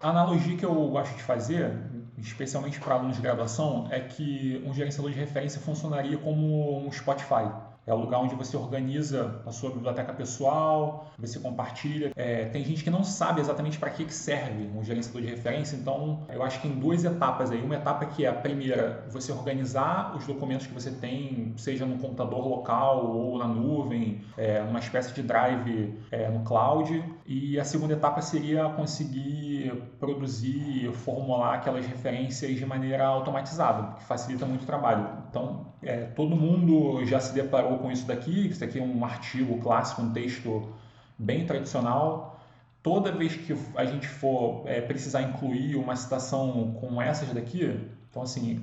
A analogia que eu gosto de fazer, especialmente para alunos de graduação, é que um gerenciador de referência funcionaria como um Spotify. É o lugar onde você organiza a sua biblioteca pessoal, você compartilha. Tem gente que não sabe exatamente para que serve um gerenciador de referência, então eu acho que em duas etapas aí. Uma etapa que é a primeira, você organizar os documentos que você tem, seja no computador local ou na nuvem, numa espécie de drive no cloud. E a segunda etapa seria conseguir produzir, formular aquelas referências de maneira automatizada, que facilita muito o trabalho. Então, todo mundo já se deparou com isso daqui. Isso aqui é um artigo clássico, um texto bem tradicional. Toda vez que a gente for precisar incluir uma citação com essas daqui, então assim,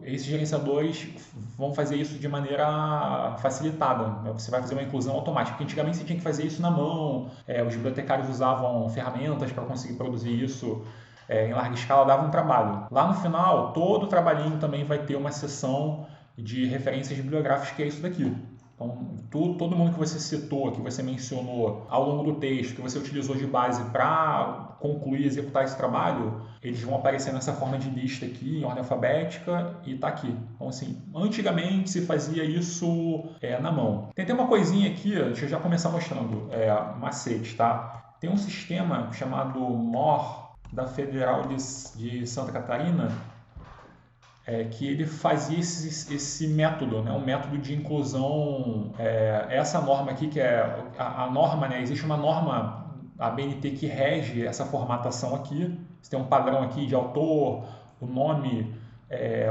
esses gerenciadores vão fazer isso de maneira facilitada. Você vai fazer uma inclusão automática, porque antigamente você tinha que fazer isso na mão, os bibliotecários usavam ferramentas para conseguir produzir isso em larga escala, dava um trabalho. Lá no final, todo trabalhinho também vai ter uma seção de referências bibliográficas, que é isso daqui. Então, todo mundo que você citou, que você mencionou ao longo do texto, que você utilizou de base para concluir e executar esse trabalho, eles vão aparecer nessa forma de lista aqui, em ordem alfabética, e está aqui. Então, assim, antigamente se fazia isso na mão. Tem até uma coisinha aqui, deixa eu já começar mostrando, macete, tá? Tem um sistema chamado MOR, da Federal de Santa Catarina, que ele fazia esse método, né, um método de inclusão. Essa norma aqui, que é a norma, né, existe uma norma, a BNT, que rege essa formatação aqui. Você tem um padrão aqui de autor, o nome,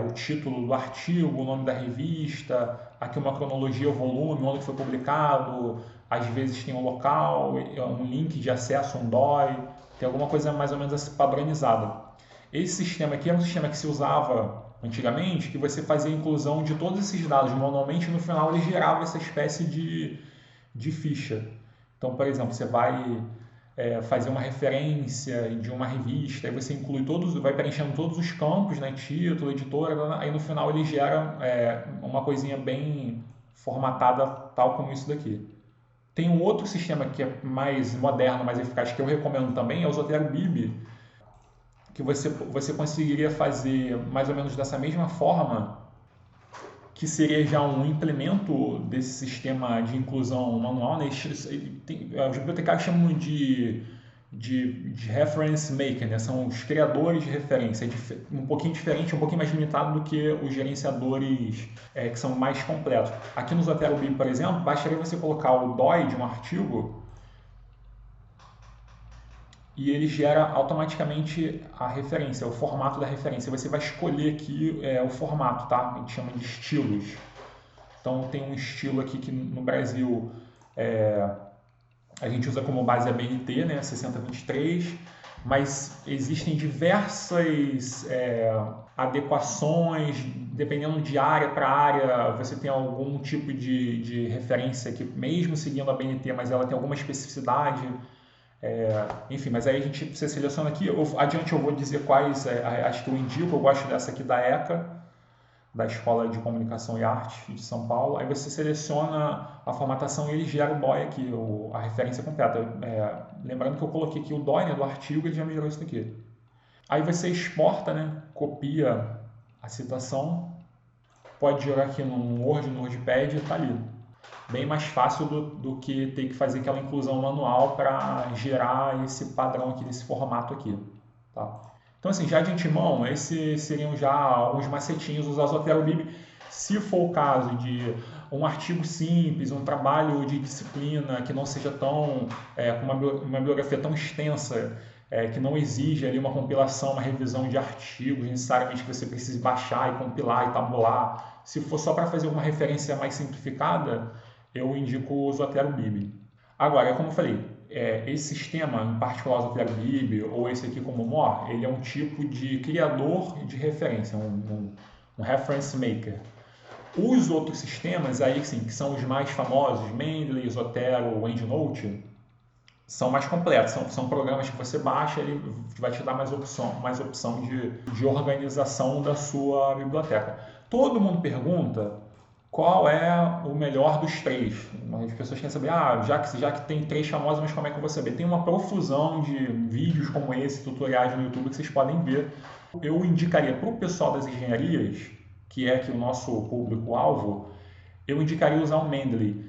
o título do artigo, o nome da revista, aqui uma cronologia, o volume, onde foi publicado, às vezes tem um local, um link de acesso, um DOI, tem alguma coisa mais ou menos assim padronizada. Esse sistema aqui era um sistema que se usava antigamente, que você fazia a inclusão de todos esses dados manualmente, e no final ele gerava essa espécie de ficha. Então, por exemplo, você vai fazer uma referência de uma revista, aí você inclui todos, vai preenchendo todos os campos, né, título, editora, aí no final ele gera uma coisinha bem formatada, tal como isso daqui. Tem um outro sistema que é mais moderno, mais eficaz, que eu recomendo também, é o Zotero Bib, que você conseguiria fazer mais ou menos dessa mesma forma, que seria já um implemento desse sistema de inclusão manual, né? Os bibliotecários chamam de reference maker, né? São os criadores de referência, um pouquinho diferente, um pouquinho mais limitado do que os gerenciadores que são mais completos. Aqui no Zotero Bib, por exemplo, bastaria você colocar o DOI de um artigo e ele gera automaticamente a referência, o formato da referência. Você vai escolher aqui o formato, tá? A gente chama de estilos. Então tem um estilo aqui que no Brasil a gente usa como base a BNT, né, 6023, mas existem diversas adequações, dependendo de área para área, você tem algum tipo de referência que mesmo seguindo a BNT, mas ela tem alguma especificidade. Enfim, mas aí você seleciona aqui, adiante eu vou dizer quais acho que eu indico. Eu gosto dessa aqui da ECA, da Escola de Comunicação e Arte de São Paulo. Aí você seleciona a formatação e ele gera o DOI aqui, a referência completa. Lembrando que eu coloquei aqui o DOI, né, do artigo, ele já me gerou isso aqui. Aí você exporta, né, copia a citação, pode jogar aqui no Word, no Notepad, e está ali. Bem mais fácil do que ter que fazer aquela inclusão manual para gerar esse padrão aqui, desse formato aqui. Tá? Então, assim, já de antemão, esses seriam já alguns macetinhos usar o Zotero Bib, se for o caso de um artigo simples, um trabalho de disciplina que não seja tão, com uma bibliografia tão extensa, que não exige ali uma compilação, uma revisão de artigos, necessariamente que você precise baixar e compilar e tabular. Se for só para fazer uma referência mais simplificada, eu indico o Zotero Bib. Agora, como eu falei, esse sistema, em particular o Zotero Bib, ou esse aqui como MOR, ele é um tipo de criador de referência, um reference maker. Os outros sistemas, aí, sim, que são os mais famosos, Mendeley, Zotero, EndNote, são mais completos, são programas que você baixa, ele vai te dar mais opção de organização da sua biblioteca. Todo mundo pergunta qual é o melhor dos três. As pessoas querem saber, já que tem três famosos, mas como é que eu vou saber? Tem uma profusão de vídeos como esse, tutoriais no YouTube que vocês podem ver. Eu indicaria para o pessoal das engenharias, que é aqui o nosso público-alvo, eu indicaria usar o Mendeley.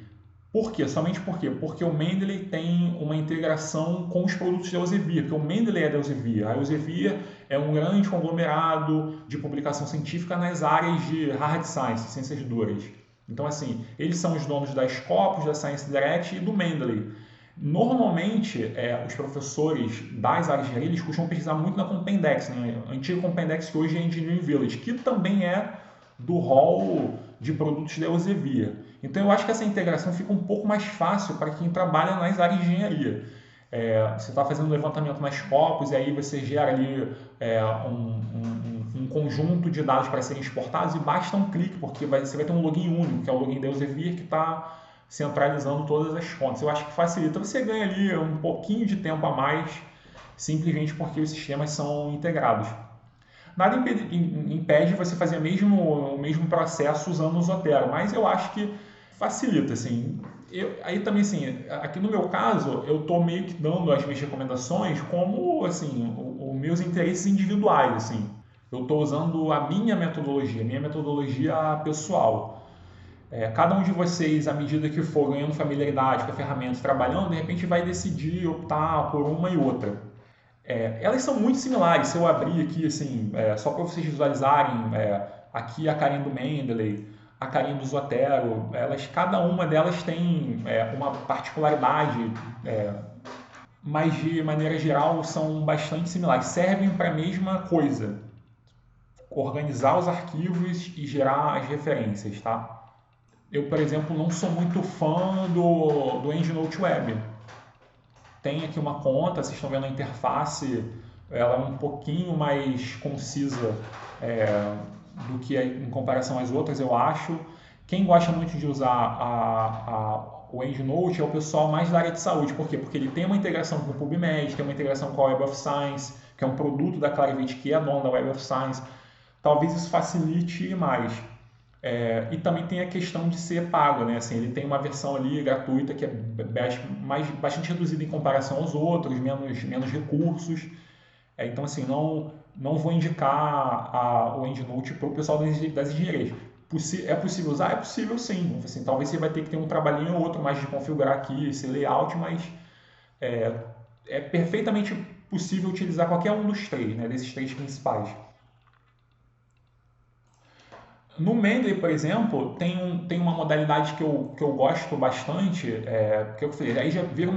Por quê? Somente por quê? Porque o Mendeley tem uma integração com os produtos da Elsevier, porque o Mendeley é da Elsevier. A Elsevier é um grande conglomerado de publicação científica nas áreas de hard science, ciências duras. Então, assim, eles são os donos da Scopus, da Science Direct e do Mendeley. Normalmente, os professores das áreas de engenharia, eles costumam pesquisar muito na Compendex, né? A antiga Compendex, que hoje é Engineering Village, que também é do hall de produtos da Elsevier. Então, eu acho que essa integração fica um pouco mais fácil para quem trabalha nas áreas de engenharia. Você está fazendo um levantamento nas Scopus e aí você gera ali um conjunto de dados para serem exportados e basta um clique, porque você vai ter um login único, que é o login da Elsevier, que está centralizando todas as contas. Eu acho que facilita. Você ganha ali um pouquinho de tempo a mais, simplesmente porque os sistemas são integrados. Nada impede você fazer o mesmo processo usando o Zotero, mas eu acho que facilita, assim. Aí também, assim, aqui no meu caso, eu estou meio que dando as minhas recomendações como, assim, os meus interesses individuais, assim. Eu estou usando a minha metodologia pessoal. Cada um de vocês, à medida que for ganhando familiaridade com a ferramenta, trabalhando, de repente vai decidir optar por uma e outra. Elas são muito similares. Se eu abrir aqui, assim, só para vocês visualizarem, aqui a carinha do Mendeley, a carinha do Zotero, cada uma delas tem uma particularidade, mas de maneira geral são bastante similares. Servem para a mesma coisa: organizar os arquivos e gerar as referências, tá? Eu, por exemplo, não sou muito fã do EndNote Web. Tem aqui uma conta, vocês estão vendo a interface, ela é um pouquinho mais concisa do que em comparação às outras, eu acho. Quem gosta muito de usar o EndNote é o pessoal mais da área de saúde. Por quê? Porque ele tem uma integração com o PubMed, tem uma integração com a Web of Science, que é um produto da Clarivate, que é dona da Web of Science. Talvez isso facilite mais. E também tem a questão de ser pago, né? Assim, ele tem uma versão ali gratuita que é bastante reduzida em comparação aos outros, menos recursos. Então, assim, não vou indicar o EndNote para o pessoal das engenharias. É possível usar? É possível, sim. Assim, talvez você vai ter que ter um trabalhinho ou outro mais de configurar aqui esse layout, mas é perfeitamente possível utilizar qualquer um dos três, né? Desses três principais. No Mendeley, por exemplo, tem uma modalidade que eu gosto bastante, que eu falei, aí já vira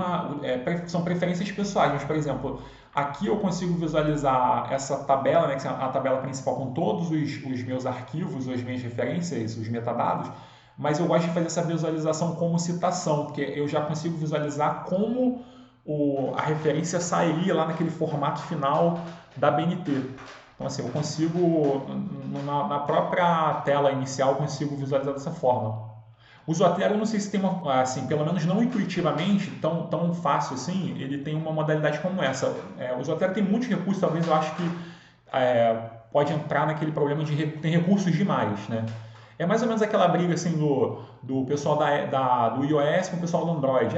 são preferências pessoais, mas, por exemplo, aqui eu consigo visualizar essa tabela, né, que é a tabela principal com todos os meus arquivos, as minhas referências, os metadados, mas eu gosto de fazer essa visualização como citação, porque eu já consigo visualizar como a referência sairia lá naquele formato final da BNT. Então, assim, eu consigo, na própria tela inicial, eu consigo visualizar dessa forma. O Zotero, eu não sei se tem assim, pelo menos não intuitivamente, tão fácil assim, ele tem uma modalidade como essa. O Zotero tem muitos recursos, talvez eu acho que pode entrar naquele problema de tem recursos demais, né? É mais ou menos aquela briga assim do pessoal do iOS com o pessoal do Android.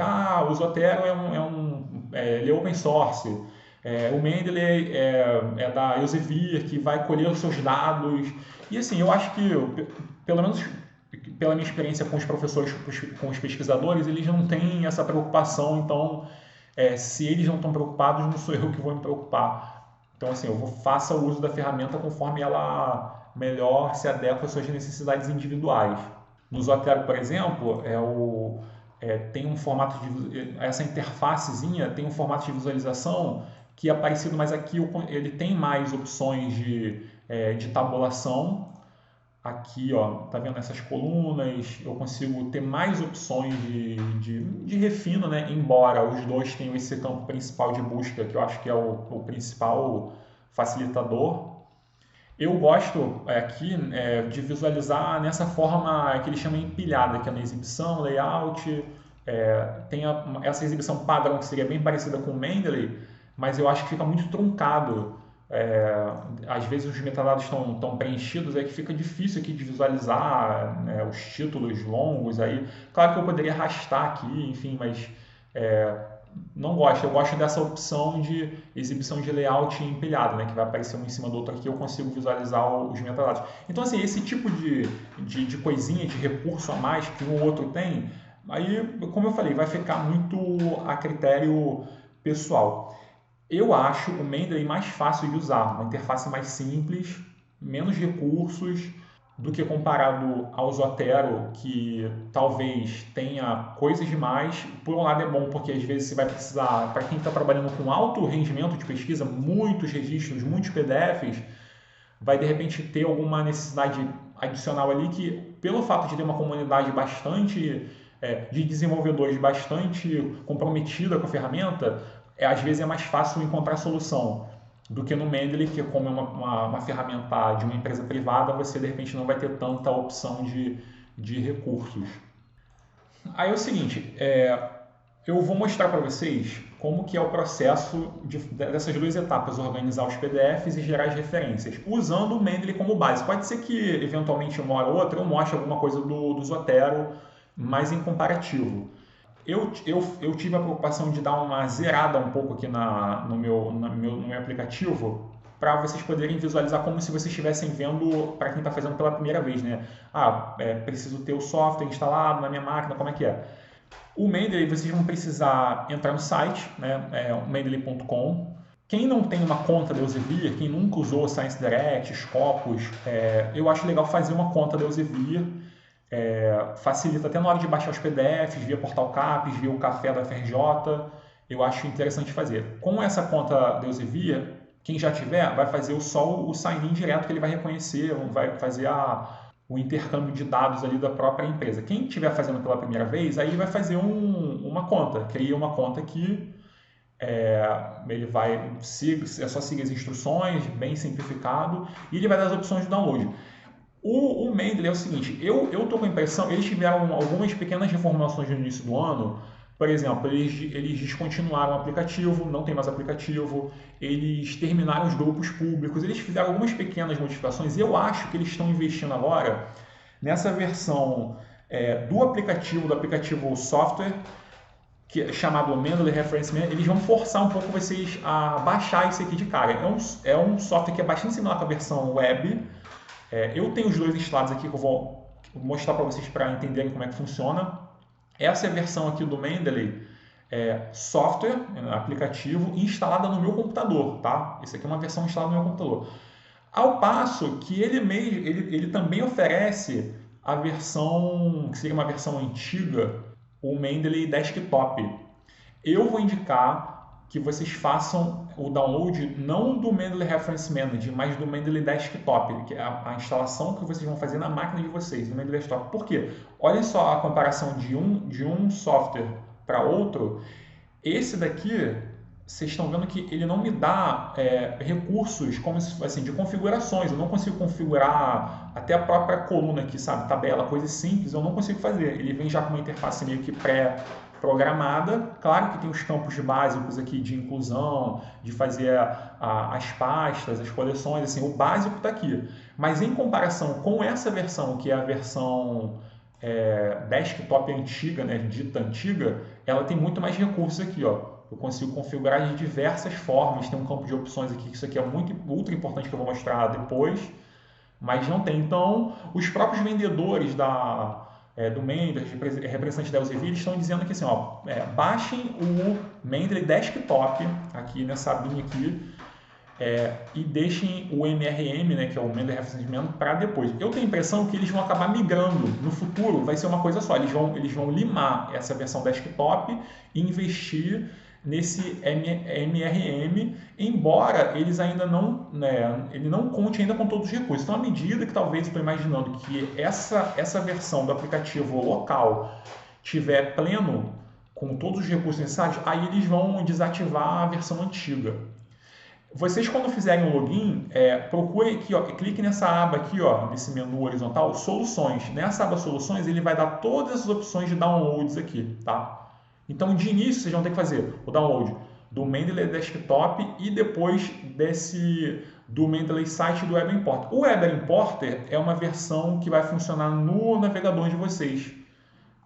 O Zotero ele é open source. O Mendeley é da Elsevier, que vai colher os seus dados. E assim, eu acho que, pelo menos pela minha experiência com os professores, com os pesquisadores, eles não têm essa preocupação. Então, se eles não estão preocupados, não sou eu que vou me preocupar. Então, assim, faça o uso da ferramenta conforme ela melhor se adequa às suas necessidades individuais. No Zotero, por exemplo, tem um formato essa interfacezinha tem um formato de visualização que é parecido, mas aqui ele tem mais opções de tabulação. Aqui, ó, tá vendo essas colunas? Eu consigo ter mais opções de refino, né? Embora os dois tenham esse campo principal de busca, que eu acho que é o principal facilitador. Eu gosto aqui de visualizar nessa forma que eles chamam empilhada, que é na exibição, layout. Tem essa exibição padrão que seria bem parecida com o Mendeley, mas eu acho que fica muito truncado Às vezes os metadados estão preenchidos, aí que fica difícil aqui de visualizar, né, os títulos longos aí. Claro que eu poderia arrastar aqui, enfim, mas não gosto. Eu gosto dessa opção de exibição de layout empilhado, né, que vai aparecer um em cima do outro aqui, eu consigo visualizar os metadados. Então, assim, esse tipo de coisinha, de recurso a mais que um ou outro tem, aí, como eu falei, vai ficar muito a critério pessoal. Eu acho o Mendeley mais fácil de usar, uma interface mais simples, menos recursos do que comparado ao Zotero, que talvez tenha coisas demais. Por um lado é bom, porque às vezes você vai precisar, para quem está trabalhando com alto rendimento de pesquisa, muitos registros, muitos PDFs, vai de repente ter alguma necessidade adicional ali que, pelo fato de ter uma comunidade bastante, de desenvolvedores bastante comprometida com a ferramenta, às vezes é mais fácil encontrar solução do que no Mendeley, que como é uma ferramenta de uma empresa privada, você de repente não vai ter tanta opção de recursos. Aí é o seguinte, eu vou mostrar para vocês como que é o processo dessas duas etapas, organizar os PDFs e gerar as referências, usando o Mendeley como base. Pode ser que, eventualmente, uma hora ou outra, eu mostre alguma coisa do Zotero, mais em comparativo. Eu tive a preocupação de dar uma zerada um pouco aqui no meu aplicativo, para vocês poderem visualizar como se vocês estivessem vendo para quem está fazendo pela primeira vez, né? Preciso ter o software instalado na minha máquina, como é que é? O Mendeley, vocês vão precisar entrar no site, né? Mendeley.com. Quem não tem uma conta da Elsevier, quem nunca usou ScienceDirect, Scopus, eu acho legal fazer uma conta da Elsevier. Facilita até na hora de baixar os PDFs, via Portal Capes, via o Café da FRJ, eu acho interessante fazer. Com essa conta da Elsevier, quem já tiver, vai fazer só o sign-in direto, que ele vai reconhecer, vai fazer o intercâmbio de dados ali da própria empresa. Quem estiver fazendo pela primeira vez, aí vai fazer uma conta, cria uma conta aqui, ele é só seguir as instruções, bem simplificado, e ele vai dar as opções de download. O Mendeley é o seguinte, eu estou com a impressão, eles tiveram algumas pequenas reformulações no início do ano. Por exemplo, eles descontinuaram o aplicativo, não tem mais aplicativo, eles terminaram os grupos públicos, eles fizeram algumas pequenas modificações e eu acho que eles estão investindo agora nessa versão do aplicativo software, que é chamado Mendeley Reference Manager. Eles vão forçar um pouco vocês a baixar isso aqui de cara. É um software que é bastante similar com a versão web. Eu tenho os dois instalados aqui que eu vou mostrar para vocês para entenderem como é que funciona. Essa é a versão aqui do Mendeley software, aplicativo, instalada no meu computador, tá? Essa aqui é uma versão instalada no meu computador. Ao passo que ele também oferece a versão, que seria uma versão antiga, o Mendeley Desktop. Eu vou indicar que vocês façam o download não do Mendeley Reference Manager, mas do Mendeley Desktop, que é a instalação que vocês vão fazer na máquina de vocês, no Mendeley Desktop. Por quê? Olhem só a comparação de um software para outro. Esse daqui, vocês estão vendo que ele não me dá recursos como assim, de configurações. Eu não consigo configurar até a própria coluna aqui, sabe? Tabela, coisas simples, eu não consigo fazer. Ele vem já com uma interface meio que pré-programada. Claro que tem os campos básicos aqui de inclusão, de fazer as pastas, as coleções, assim, o básico está aqui. Mas em comparação com essa versão, que é a versão desktop antiga, né, dita antiga, ela tem muito mais recursos aqui, ó. Eu consigo configurar de diversas formas, tem um campo de opções aqui, que isso aqui é ultra importante, que eu vou mostrar depois, mas não tem. Então, os próprios vendedores do Mendeley, representantes da Elsevier, estão dizendo que assim, baixem o Mendeley Desktop, aqui nessa abinha aqui, e deixem o MRM, né, que é o Mendeley Reference Manager, para depois. Eu tenho a impressão que eles vão acabar migrando. No futuro vai ser uma coisa só. Eles vão limar essa versão desktop e investir nesse MRM, embora eles ainda não, ele não conte ainda com todos os recursos. Então, à medida que talvez eu estou imaginando que essa versão do aplicativo local tiver pleno com todos os recursos necessários, aí eles vão desativar a versão antiga. Vocês, quando fizerem o login, procurem aqui, clique nessa aba aqui, nesse menu horizontal, soluções. Nessa aba soluções, ele vai dar todas as opções de downloads aqui, tá? Então, de início, vocês vão ter que fazer o download do Mendeley Desktop e depois do Mendeley Site e do Web Importer. O Web Importer é uma versão que vai funcionar no navegador de vocês.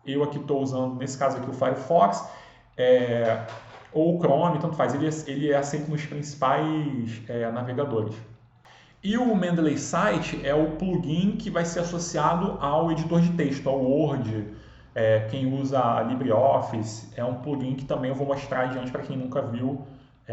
Eu aqui estou usando, nesse caso aqui, o Firefox ou o Chrome, tanto faz. Ele é aceito nos principais navegadores. E o Mendeley Site é o plugin que vai ser associado ao editor de texto, ao Word. Quem usa LibreOffice, é um plugin que também eu vou mostrar adiante para quem nunca viu.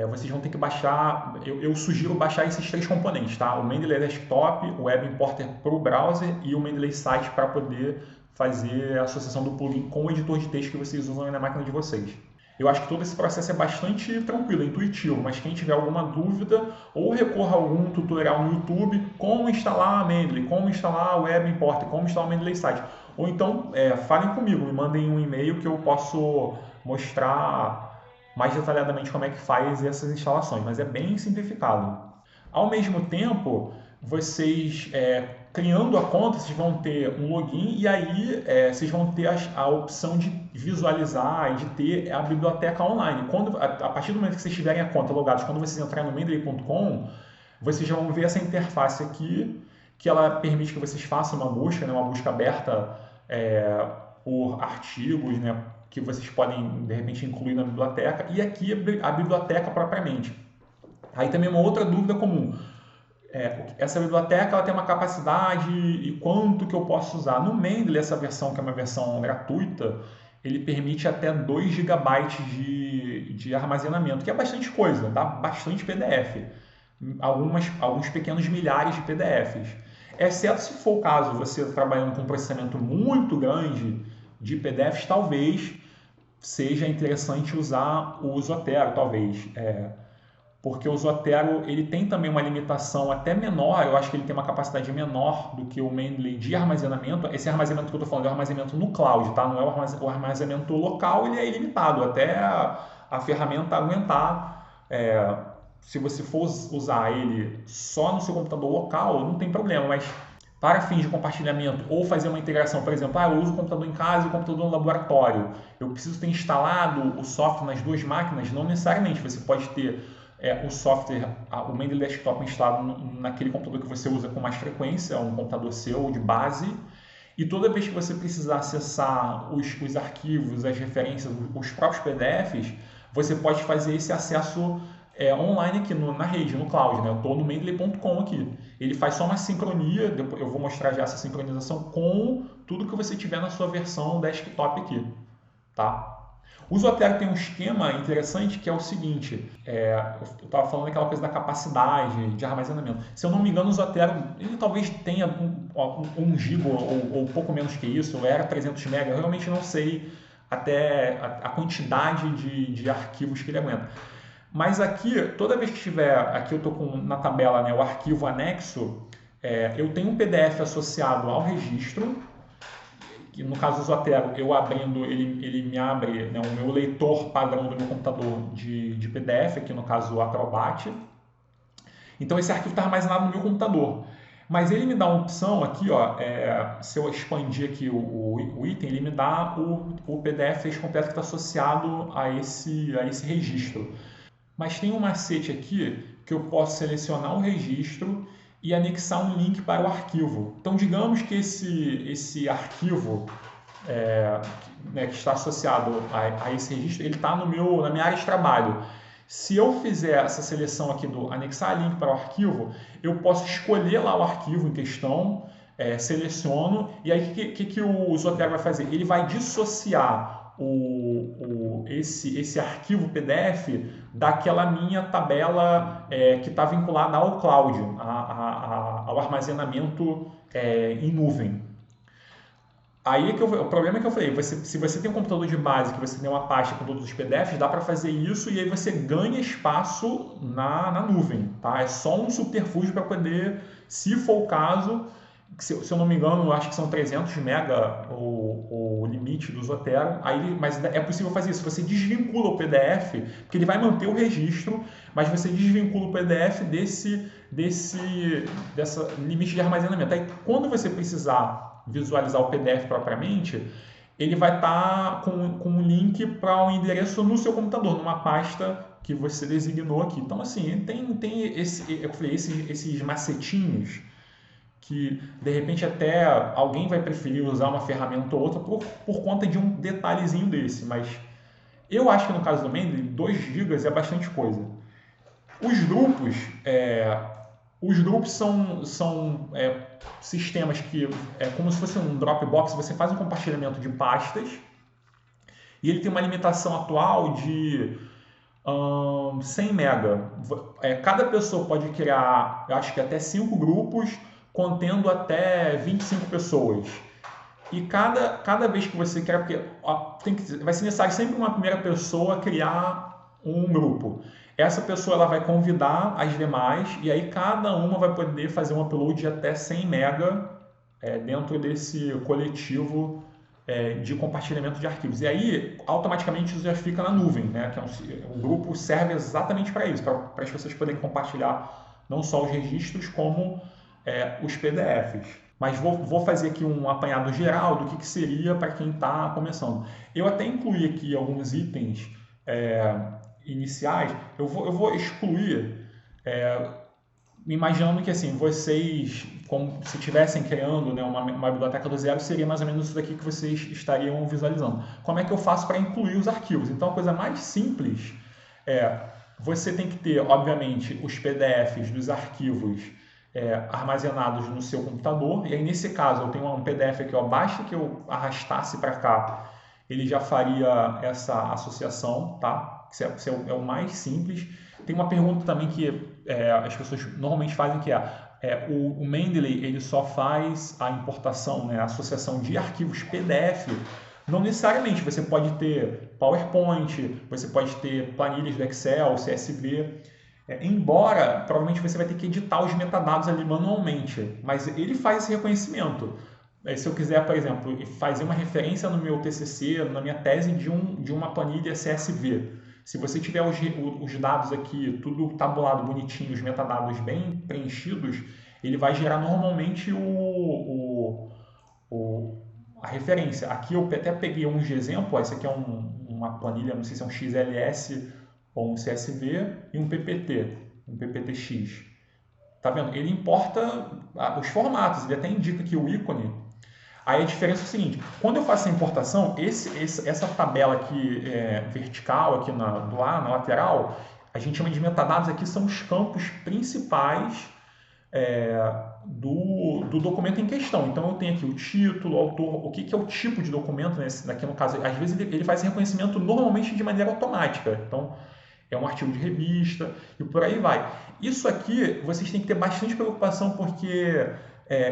Vocês vão ter que baixar, eu sugiro baixar esses 3 componentes, tá? O Mendeley Desktop, o Web Importer para o browser e o Mendeley Site para poder fazer a associação do plugin com o editor de texto que vocês usam na máquina de vocês. Eu acho que todo esse processo é bastante tranquilo, intuitivo, mas quem tiver alguma dúvida, ou recorra a algum tutorial no YouTube, como instalar a Mendeley, como instalar o Web Importer, como instalar o Mendeley Site. Ou então, falem comigo, me mandem um e-mail que eu posso mostrar mais detalhadamente como é que faz essas instalações, mas é bem simplificado. Ao mesmo tempo, vocês criando a conta, vocês vão ter um login e aí vocês vão ter a opção de visualizar e de ter a biblioteca online. A partir do momento que vocês tiverem a conta logados, quando vocês entrarem no Mendeley.com, vocês já vão ver essa interface aqui, que ela permite que vocês façam uma busca, né, uma busca aberta por artigos, né, que vocês podem, de repente, incluir na biblioteca, e aqui a biblioteca propriamente. Aí também uma outra dúvida comum. Essa biblioteca ela tem uma capacidade e quanto que eu posso usar. No Mendeley, essa versão, que é uma versão gratuita, ele permite até 2 GB de armazenamento, que é bastante coisa, dá bastante PDF. Alguns pequenos milhares de PDFs. Exceto se for o caso, você trabalhando com um processamento muito grande de PDFs, talvez seja interessante usar o Zotero, talvez. Porque o Zotero ele tem também uma limitação até menor, eu acho que ele tem uma capacidade menor do que o Mendeley de armazenamento. Esse armazenamento que eu estou falando é o armazenamento no cloud, tá? Não é o armazenamento local, ele é ilimitado, até a ferramenta aguentar. Se você for usar ele só no seu computador local, não tem problema, mas para fins de compartilhamento ou fazer uma integração, por exemplo, eu uso o computador em casa e o computador no laboratório, eu preciso ter instalado o software nas 2 máquinas? Não necessariamente, você pode ter o software, o Mendeley Desktop instalado naquele computador que você usa com mais frequência, um computador seu de base, e toda vez que você precisar acessar os arquivos, as referências, os próprios PDFs, você pode fazer esse acesso online aqui na rede, no cloud, né? Eu estou no Mendeley.com aqui. Ele faz só uma sincronia, depois eu vou mostrar já essa sincronização com tudo que você tiver na sua versão desktop aqui, tá? O Zotero tem um esquema interessante que é o seguinte, eu estava falando aquela coisa da capacidade de armazenamento. Se eu não me engano, o Zotero ele talvez tenha 1 GB ou pouco menos que isso, ou era 300 MB, eu realmente não sei até a quantidade de arquivos que ele aguenta. Mas aqui, toda vez que tiver, aqui eu estou na tabela, né, o arquivo anexo, eu tenho um PDF associado ao registro, que no caso do Zotero, eu abrindo, ele me abre, né, o meu leitor padrão do meu computador de PDF, aqui no caso o Acrobat. Então esse arquivo está armazenado no meu computador. Mas ele me dá uma opção aqui, ó, se eu expandir aqui o item, ele me dá o PDF completo que está associado a esse registro. Mas tem um macete aqui que eu posso selecionar o registro e anexar um link para o arquivo. Então, digamos que esse arquivo né, que está associado a esse registro, ele está na minha área de trabalho. Se eu fizer essa seleção aqui do anexar link para o arquivo, eu posso escolher lá o arquivo em questão, seleciono, e aí o que o Zotero vai fazer? Ele vai dissociar esse arquivo PDF daquela minha tabela que está vinculada ao cloud, ao armazenamento em nuvem. Aí o problema é que eu falei, se você tem um computador de base, que você tem uma pasta com todos os PDFs, dá para fazer isso e aí você ganha espaço na nuvem, tá? É só um subterfúgio para poder, se for o caso, se eu não me engano, eu acho que são 300 MB o limite do Zotero, mas é possível fazer isso. Você desvincula o PDF, porque ele vai manter o registro, mas você desvincula o PDF desse limite de armazenamento. Aí, quando você precisar visualizar o PDF propriamente, ele vai estar com um link para um endereço no seu computador, numa pasta que você designou aqui. Então, assim, tem eu falei, esses macetinhos que, de repente, até alguém vai preferir usar uma ferramenta ou outra por conta de um detalhezinho desse, mas eu acho que no caso do Mendeley, 2 GB é bastante coisa. Os grupos, são sistemas que é como se fosse um Dropbox, você faz um compartilhamento de pastas e ele tem uma limitação atual de 100 mega. Cada pessoa pode criar, eu acho que até 5 grupos, contendo até 25 pessoas. E cada vez que você quer, porque vai ser necessário sempre uma primeira pessoa criar um grupo. Essa pessoa ela vai convidar as demais e aí cada uma vai poder fazer um upload de até 100 mega dentro desse coletivo de compartilhamento de arquivos. E aí, automaticamente, isso já fica na nuvem, né? Que o grupo serve exatamente para isso, para as pessoas poderem compartilhar não só os registros, como os PDFs. Mas vou fazer aqui um apanhado geral do que seria para quem está começando. Eu até incluí aqui alguns itens iniciais. Eu vou excluir, imaginando que assim, vocês, como se estivessem criando, né, uma biblioteca do zero, seria mais ou menos isso daqui que vocês estariam visualizando. Como é que eu faço para incluir os arquivos? Então, a coisa mais simples você tem que ter, obviamente, os PDFs dos arquivos armazenados no seu computador. E aí, nesse caso, eu tenho um PDF aqui, basta que eu arrastasse para cá, ele já faria essa associação, tá? Isso é o mais simples. Tem uma pergunta também que as pessoas normalmente fazem, que o Mendeley ele só faz a importação, né, a associação de arquivos PDF. Não necessariamente, você pode ter PowerPoint, você pode ter planilhas do Excel, CSV, embora provavelmente você vai ter que editar os metadados ali manualmente, mas ele faz esse reconhecimento. Se eu quiser, por exemplo, fazer uma referência no meu TCC, na minha tese de uma planilha CSV, se você tiver os dados aqui, tudo tabulado, bonitinho, os metadados bem preenchidos, ele vai gerar normalmente a referência. Aqui eu até peguei um de exemplo, esse aqui é uma planilha, não sei se é um XLS ou um CSV e um PPT, um PPTX. Tá vendo? Ele importa os formatos, ele até indica aqui o ícone. Aí a diferença é o seguinte, quando eu faço a importação, essa tabela aqui vertical, aqui na lateral, a gente chama de metadados, aqui são os campos principais do documento em questão. Então eu tenho aqui o título, o autor, o que é o tipo de documento, né? Aqui no caso, às vezes ele faz esse reconhecimento normalmente de maneira automática. Então é um artigo de revista e por aí vai. Isso aqui vocês têm que ter bastante preocupação porque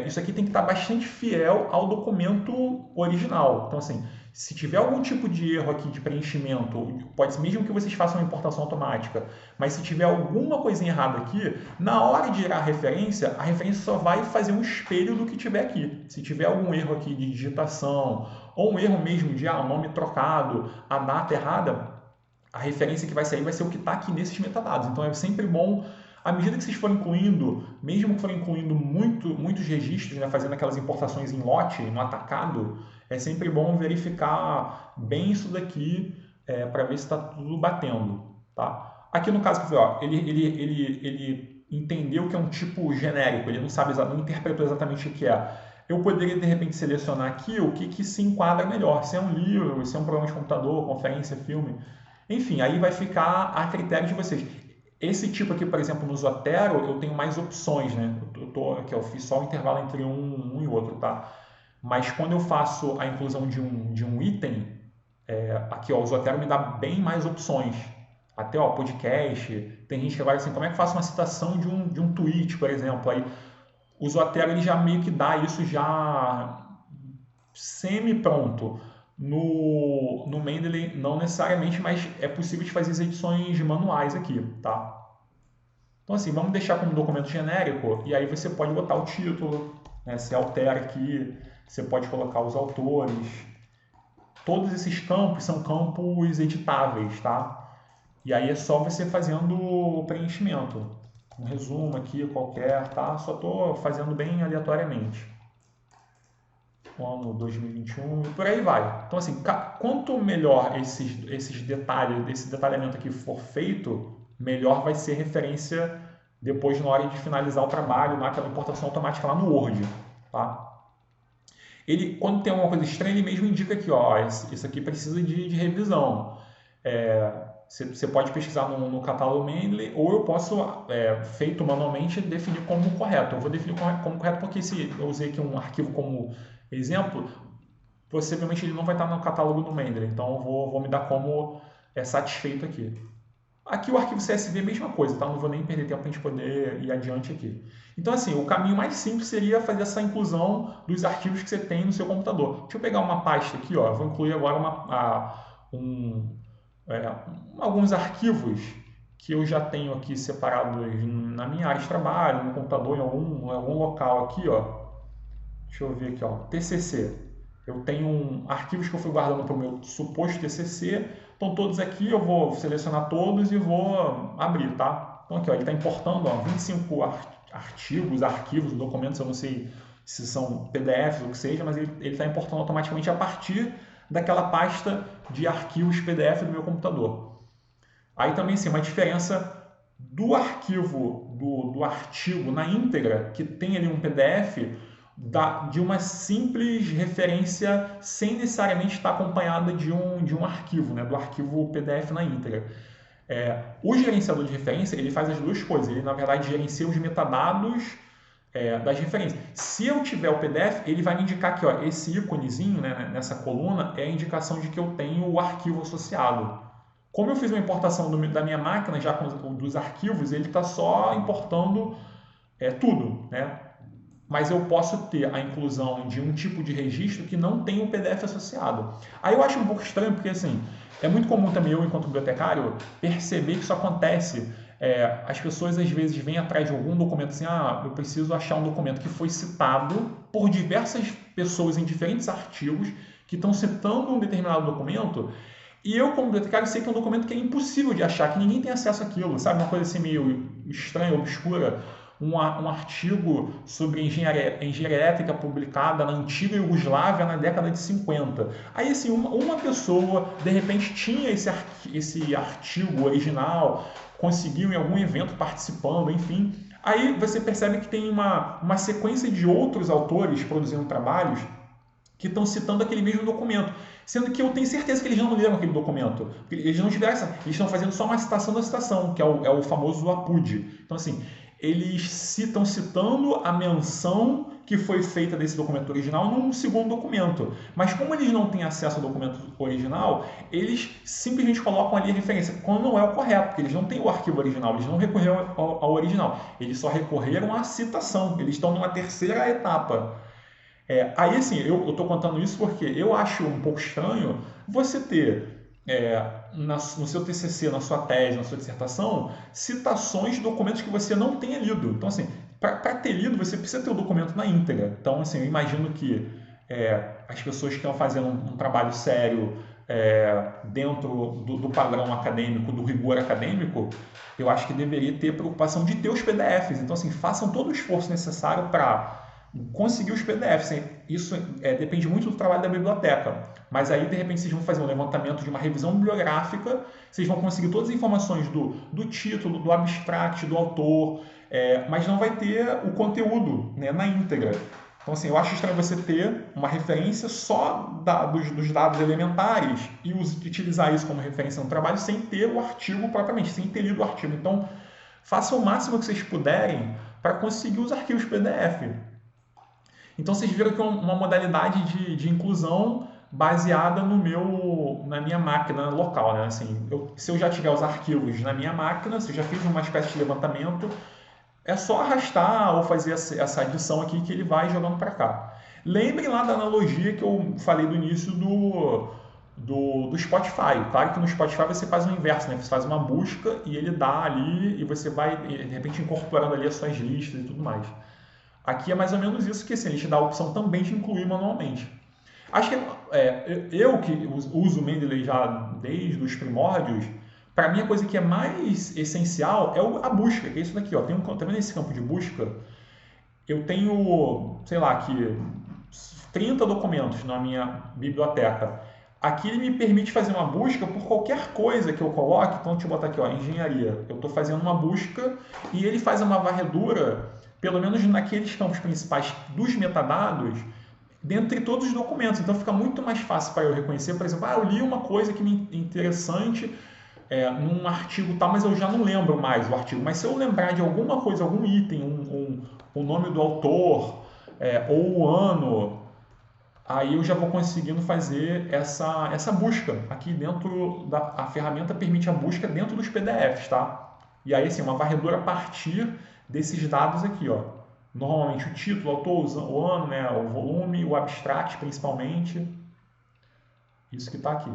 isso aqui tem que estar bastante fiel ao documento original. Então, assim, se tiver algum tipo de erro aqui de preenchimento, pode ser mesmo que vocês façam uma importação automática, mas se tiver alguma coisinha errada aqui, na hora de gerar a referência só vai fazer um espelho do que tiver aqui. Se tiver algum erro aqui de digitação, ou um erro mesmo de o nome trocado, a data errada, a referência que vai sair vai ser o que está aqui nesses metadados. Então, é sempre bom, à medida que vocês forem incluindo, mesmo que forem incluindo muitos registros, né, fazendo aquelas importações em lote, no atacado, é sempre bom verificar bem isso daqui para ver se está tudo batendo. Tá? Aqui no caso, ele entendeu que é um tipo genérico, ele não interpretou exatamente o que é. Eu poderia, de repente, selecionar aqui o que se enquadra melhor, se é um livro, se é um programa de computador, conferência, filme. Enfim, aí vai ficar a critério de vocês. Esse tipo aqui, por exemplo, no Zotero, eu tenho mais opções, né? Eu fiz só o intervalo entre um e outro, tá? Mas quando eu faço a inclusão de um item, aqui, o Zotero me dá bem mais opções. Até, podcast. Tem gente que vai assim, como é que eu faço uma citação de um tweet, por exemplo? Aí, o Zotero, ele já meio que dá isso já semi-pronto. No Mendeley, não necessariamente, mas é possível de fazer as edições manuais aqui, tá? Então, assim, vamos deixar como documento genérico e aí você pode botar o título, né? Você altera aqui, você pode colocar os autores. Todos esses campos são campos editáveis, tá? E aí é só você fazendo o preenchimento. Um resumo aqui qualquer, tá? Só estou fazendo bem aleatoriamente. o ano 2021 e por aí vai. Então, assim, quanto melhor esses detalhes, esse detalhamento aqui for feito, melhor vai ser referência depois na hora de finalizar o trabalho, naquela importação automática lá no Word, tá? Ele, quando tem alguma coisa estranha, ele mesmo indica aqui, ó, isso aqui precisa de revisão. Você pode pesquisar no catálogo Mendeley, ou eu posso, feito manualmente, definir como correto. Eu vou definir como correto porque se eu usei aqui um arquivo como exemplo, possivelmente ele não vai estar no catálogo do Mendeley, então eu vou me dar como satisfeito aqui. Aqui o arquivo CSV é a mesma coisa, tá? Não vou nem perder tempo para a gente poder ir adiante aqui. Então, assim, o caminho mais simples seria fazer essa inclusão dos arquivos que você tem no seu computador. Deixa eu pegar uma pasta aqui, ó. Eu vou incluir agora alguns arquivos que eu já tenho aqui separados na minha área de trabalho, no computador, em algum local aqui, ó. Deixa eu ver aqui, ó. TCC. Eu tenho arquivos que eu fui guardando para o meu suposto TCC. Estão todos aqui, eu vou selecionar todos e vou abrir, tá? Então aqui, ó, ele está importando 25 arquivos, documentos, eu não sei se são PDFs ou o que seja, mas ele está importando automaticamente a partir daquela pasta de arquivos PDF do meu computador. Aí também, sim, uma diferença do arquivo, do artigo na íntegra, que tem ali um PDF, de uma simples referência sem necessariamente estar acompanhada de um arquivo, né, do arquivo PDF na íntegra. O gerenciador de referência ele faz as duas coisas, ele na verdade gerencia os metadados das referências. Se eu tiver o PDF, ele vai me indicar que esse íconezinho, né, nessa coluna é a indicação de que eu tenho o arquivo associado. Como eu fiz uma importação da minha máquina já com dos arquivos, ele está só importando tudo, né? Mas eu posso ter a inclusão de um tipo de registro que não tem o PDF associado. Aí eu acho um pouco estranho, porque assim, é muito comum também eu, enquanto bibliotecário, perceber que isso acontece. As pessoas às vezes vêm atrás de algum documento assim, eu preciso achar um documento que foi citado por diversas pessoas em diferentes artigos que estão citando um determinado documento, e eu, como bibliotecário, sei que é um documento que é impossível de achar, que ninguém tem acesso àquilo, sabe? Uma coisa assim meio estranha, obscura. Um artigo sobre engenharia elétrica publicada na antiga Iugoslávia na década de 50. Aí, assim, uma pessoa, de repente, tinha esse artigo original, conseguiu em algum evento participando, enfim. Aí você percebe que tem uma sequência de outros autores produzindo trabalhos que estão citando aquele mesmo documento. Sendo que eu tenho certeza que eles não leram aquele documento. Eles não tiveram eles estão fazendo só uma citação da citação, que é o famoso APUD. Então, assim, eles estão citando a menção que foi feita desse documento original num segundo documento. Mas como eles não têm acesso ao documento original, eles simplesmente colocam ali a referência, quando não é o correto, porque eles não têm o arquivo original, eles não recorreram ao original, eles só recorreram à citação, eles estão numa terceira etapa. Aí, assim, eu estou contando isso porque eu acho um pouco estranho você ter no seu TCC, na sua tese, na sua dissertação, citações de documentos que você não tenha lido. Então, assim, para ter lido, você precisa ter o documento na íntegra. Então, assim, eu imagino que as pessoas que estão fazendo um trabalho sério dentro do padrão acadêmico, do rigor acadêmico, eu acho que deveria ter preocupação de ter os PDFs. Então, assim, façam todo o esforço necessário para conseguir os PDFs. Isso depende muito do trabalho da biblioteca. Mas aí, de repente, vocês vão fazer um levantamento de uma revisão bibliográfica, vocês vão conseguir todas as informações do título, do abstract, do autor, mas não vai ter o conteúdo, né, na íntegra. Então, assim, eu acho estranho você ter uma referência só dos dados elementares e utilizar isso como referência no trabalho sem ter o artigo propriamente, sem ter lido o artigo. Então, façam o máximo que vocês puderem para conseguir os arquivos PDF. Então, vocês viram que é uma modalidade de inclusão baseada na minha máquina local, né? Assim, se eu já tiver os arquivos na minha máquina, se eu já fiz uma espécie de levantamento, é só arrastar ou fazer essa adição aqui que ele vai jogando para cá. Lembrem lá da analogia que eu falei do início do Spotify. Claro que no Spotify você faz o inverso, né? Você faz uma busca e ele dá ali e você vai, de repente, incorporando ali as suas listas e tudo mais. Aqui é mais ou menos isso, que assim, ele te dá a opção também de incluir manualmente. Acho que eu que uso o Mendeley já desde os primórdios, para mim a coisa que é mais essencial é a busca, que é isso daqui. Ó. Tá vendo esse campo de busca? Eu tenho, sei lá, aqui 30 documentos na minha biblioteca. Aqui ele me permite fazer uma busca por qualquer coisa que eu coloque. Então, deixa eu botar aqui, ó, engenharia. Eu estou fazendo uma busca e ele faz uma varredura, pelo menos naqueles campos principais dos metadados, dentre todos os documentos. Então, fica muito mais fácil para eu reconhecer. Por exemplo, eu li uma coisa que me interessante num artigo tal, mas eu já não lembro mais o artigo. Mas se eu lembrar de alguma coisa, algum item, o nome do autor, ou o ano, aí eu já vou conseguindo fazer essa busca aqui dentro a ferramenta permite a busca dentro dos PDFs, tá? E aí, assim, uma varredura a partir desses dados aqui, ó. Normalmente o título, o autor, o ano, né, o volume, o abstract, principalmente. Isso que está aqui.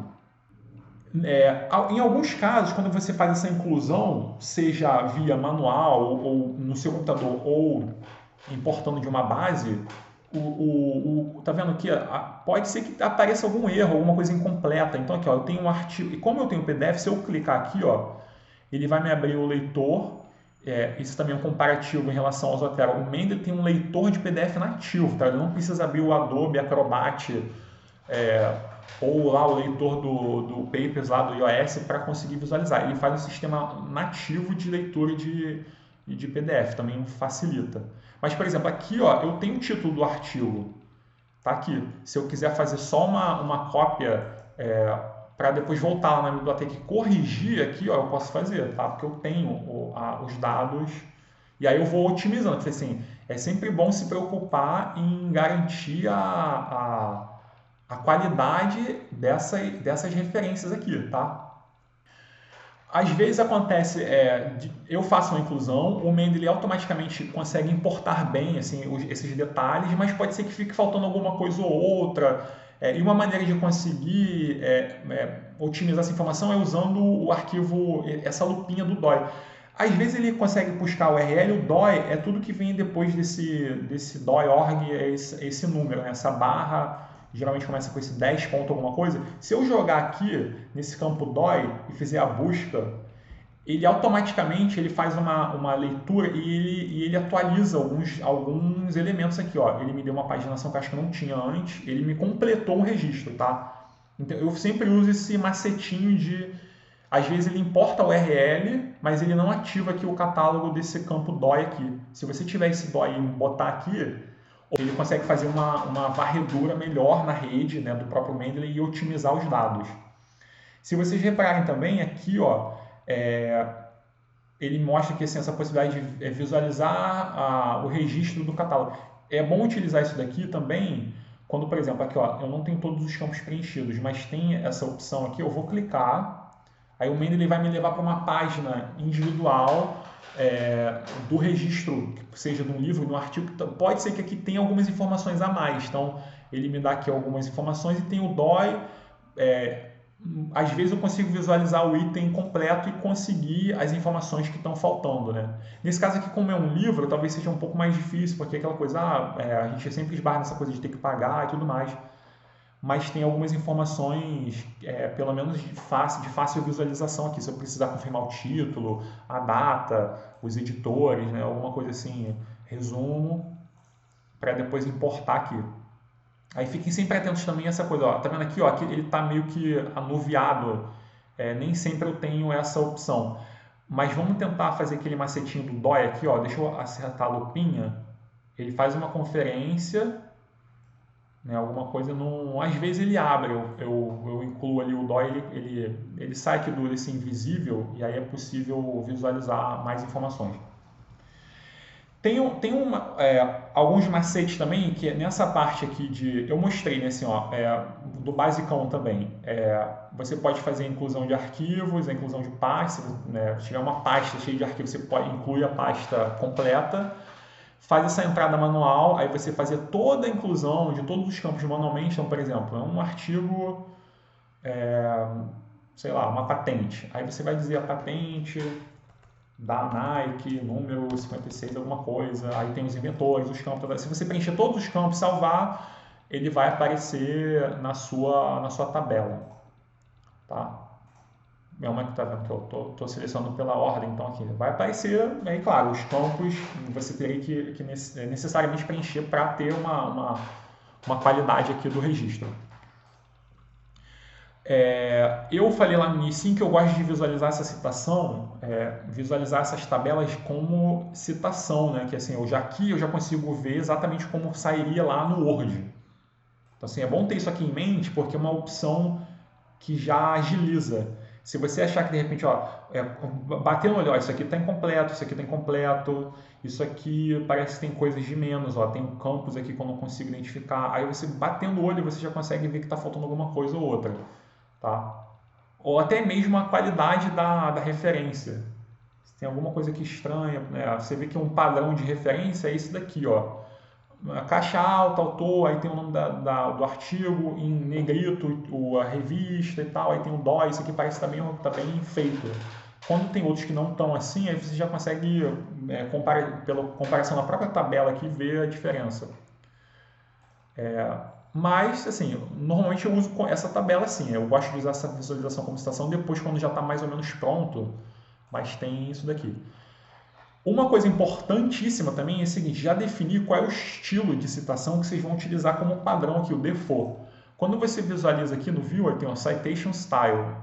Em alguns casos, quando você faz essa inclusão, seja via manual ou no seu computador ou importando de uma base, tá vendo aqui? Pode ser que apareça algum erro, alguma coisa incompleta. Então aqui, ó, eu tenho um artigo, e como eu tenho o PDF, se eu clicar aqui, ó, ele vai me abrir o leitor. Isso também é um comparativo em relação ao Zotero. O Mendeley tem um leitor de PDF nativo, tá? Ele não precisa abrir o Adobe Acrobat ou lá o leitor do Papers lá do iOS para conseguir visualizar. Ele faz um sistema nativo de leitura de PDF, também facilita. Mas, por exemplo, aqui, ó, eu tenho o título do artigo, tá aqui. Se eu quiser fazer só uma cópia para depois voltar lá na biblioteca e corrigir aqui, ó, eu posso fazer, tá? Porque eu tenho os dados e aí eu vou otimizando. Porque, assim, é sempre bom se preocupar em garantir a qualidade dessas referências aqui, tá? Às vezes acontece, eu faço uma inclusão, o Mendeley automaticamente consegue importar bem assim, esses detalhes, mas pode ser que fique faltando alguma coisa ou outra. E uma maneira de conseguir otimizar essa informação é usando o arquivo, essa lupinha do DOI. Às vezes ele consegue buscar o URL, o DOI é tudo que vem depois desse DOI.org, esse número, né? Essa barra. Geralmente começa com esse 10 ponto alguma coisa. Se eu jogar aqui nesse campo DOI e fizer a busca, ele automaticamente ele faz uma leitura e ele atualiza alguns elementos aqui. Ó. Ele me deu uma paginação que eu acho que não tinha antes, ele me completou um registro, tá? Então, eu sempre uso esse macetinho de... Às vezes ele importa o URL, mas ele não ativa aqui o catálogo desse campo DOI aqui. Se você tiver esse DOI e botar aqui, ele consegue fazer uma varredura melhor na rede, né, do próprio Mendeley e otimizar os dados. Se vocês repararem também, aqui ó, ele mostra que assim, essa possibilidade de visualizar o registro do catálogo. É bom utilizar isso daqui também quando, por exemplo, aqui ó, eu não tenho todos os campos preenchidos, mas tem essa opção aqui, eu vou clicar, aí o Mendeley vai me levar para uma página individual do registro, seja de um livro, de um artigo. Pode ser que aqui tenha algumas informações a mais. Então, ele me dá aqui algumas informações e tem o DOI. Às vezes eu consigo visualizar o item completo e conseguir as informações que estão faltando, né? Nesse caso aqui, como é um livro, talvez seja um pouco mais difícil, porque é aquela coisa, a gente sempre esbarra nessa coisa de ter que pagar e tudo mais. Mas tem algumas informações, pelo menos de fácil visualização aqui. Se eu precisar confirmar o título, a data, os editores, né, alguma coisa assim, resumo, para depois importar aqui. Aí fiquem sempre atentos também a essa coisa. Ó, tá vendo aqui? Ó, aqui ele está meio que anuviado. Nem sempre eu tenho essa opção. Mas vamos tentar fazer aquele macetinho do DOI aqui. Ó, deixa eu acertar a lupinha. Ele faz uma conferência... alguma coisa não... Às vezes ele abre, eu incluo ali o DOI, ele sai aqui desse invisível e aí é possível visualizar mais informações. Tem alguns macetes também, que nessa parte aqui eu mostrei, né, assim, ó, do basicão também. Você pode fazer a inclusão de arquivos, a inclusão de pastas, né, se tiver uma pasta cheia de arquivos, você pode incluir a pasta completa. Faz essa entrada manual, aí você fazer toda a inclusão de todos os campos manualmente. Então, por exemplo, é um artigo, sei lá, uma patente. Aí você vai dizer a patente da Nike, número 56, alguma coisa. Aí tem os inventores, os campos. Se você preencher todos os campos, salvar, ele vai aparecer na sua tabela. Tá? É uma que está vendo que eu estou selecionando pela ordem, então aqui vai aparecer, aí claro, os campos você teria que necessariamente preencher para ter uma uma qualidade aqui do registro. Eu falei lá no início que eu gosto de visualizar essa citação, visualizar essas tabelas como citação, né? Que assim, aqui eu já consigo ver exatamente como sairia lá no Word. Então assim, é bom ter isso aqui em mente porque é uma opção que já agiliza. Se você achar que de repente, batendo o olho, isso aqui está incompleto, isso aqui está incompleto, isso aqui parece que tem coisas de menos, tem um campus aqui que eu não consigo identificar. Aí você batendo o olho, você já consegue ver que está faltando alguma coisa ou outra. Tá? Ou até mesmo a qualidade da referência. Se tem alguma coisa aqui estranha, né? Você vê que um padrão de referência é esse daqui, ó. A caixa alta, autor, aí tem o nome do artigo em negrito, a revista e tal, aí tem o DOI, isso aqui parece que tá bem feito. Quando tem outros que não estão assim, aí você já consegue, pela comparação na própria tabela aqui, ver a diferença. Mas, assim, normalmente eu uso essa tabela assim. Eu gosto de usar essa visualização como citação depois quando já está mais ou menos pronto. Mas tem isso daqui. Uma coisa importantíssima também é o seguinte, já definir qual é o estilo de citação que vocês vão utilizar como padrão aqui, o default. Quando você visualiza aqui no Viewer, tem o Citation Style.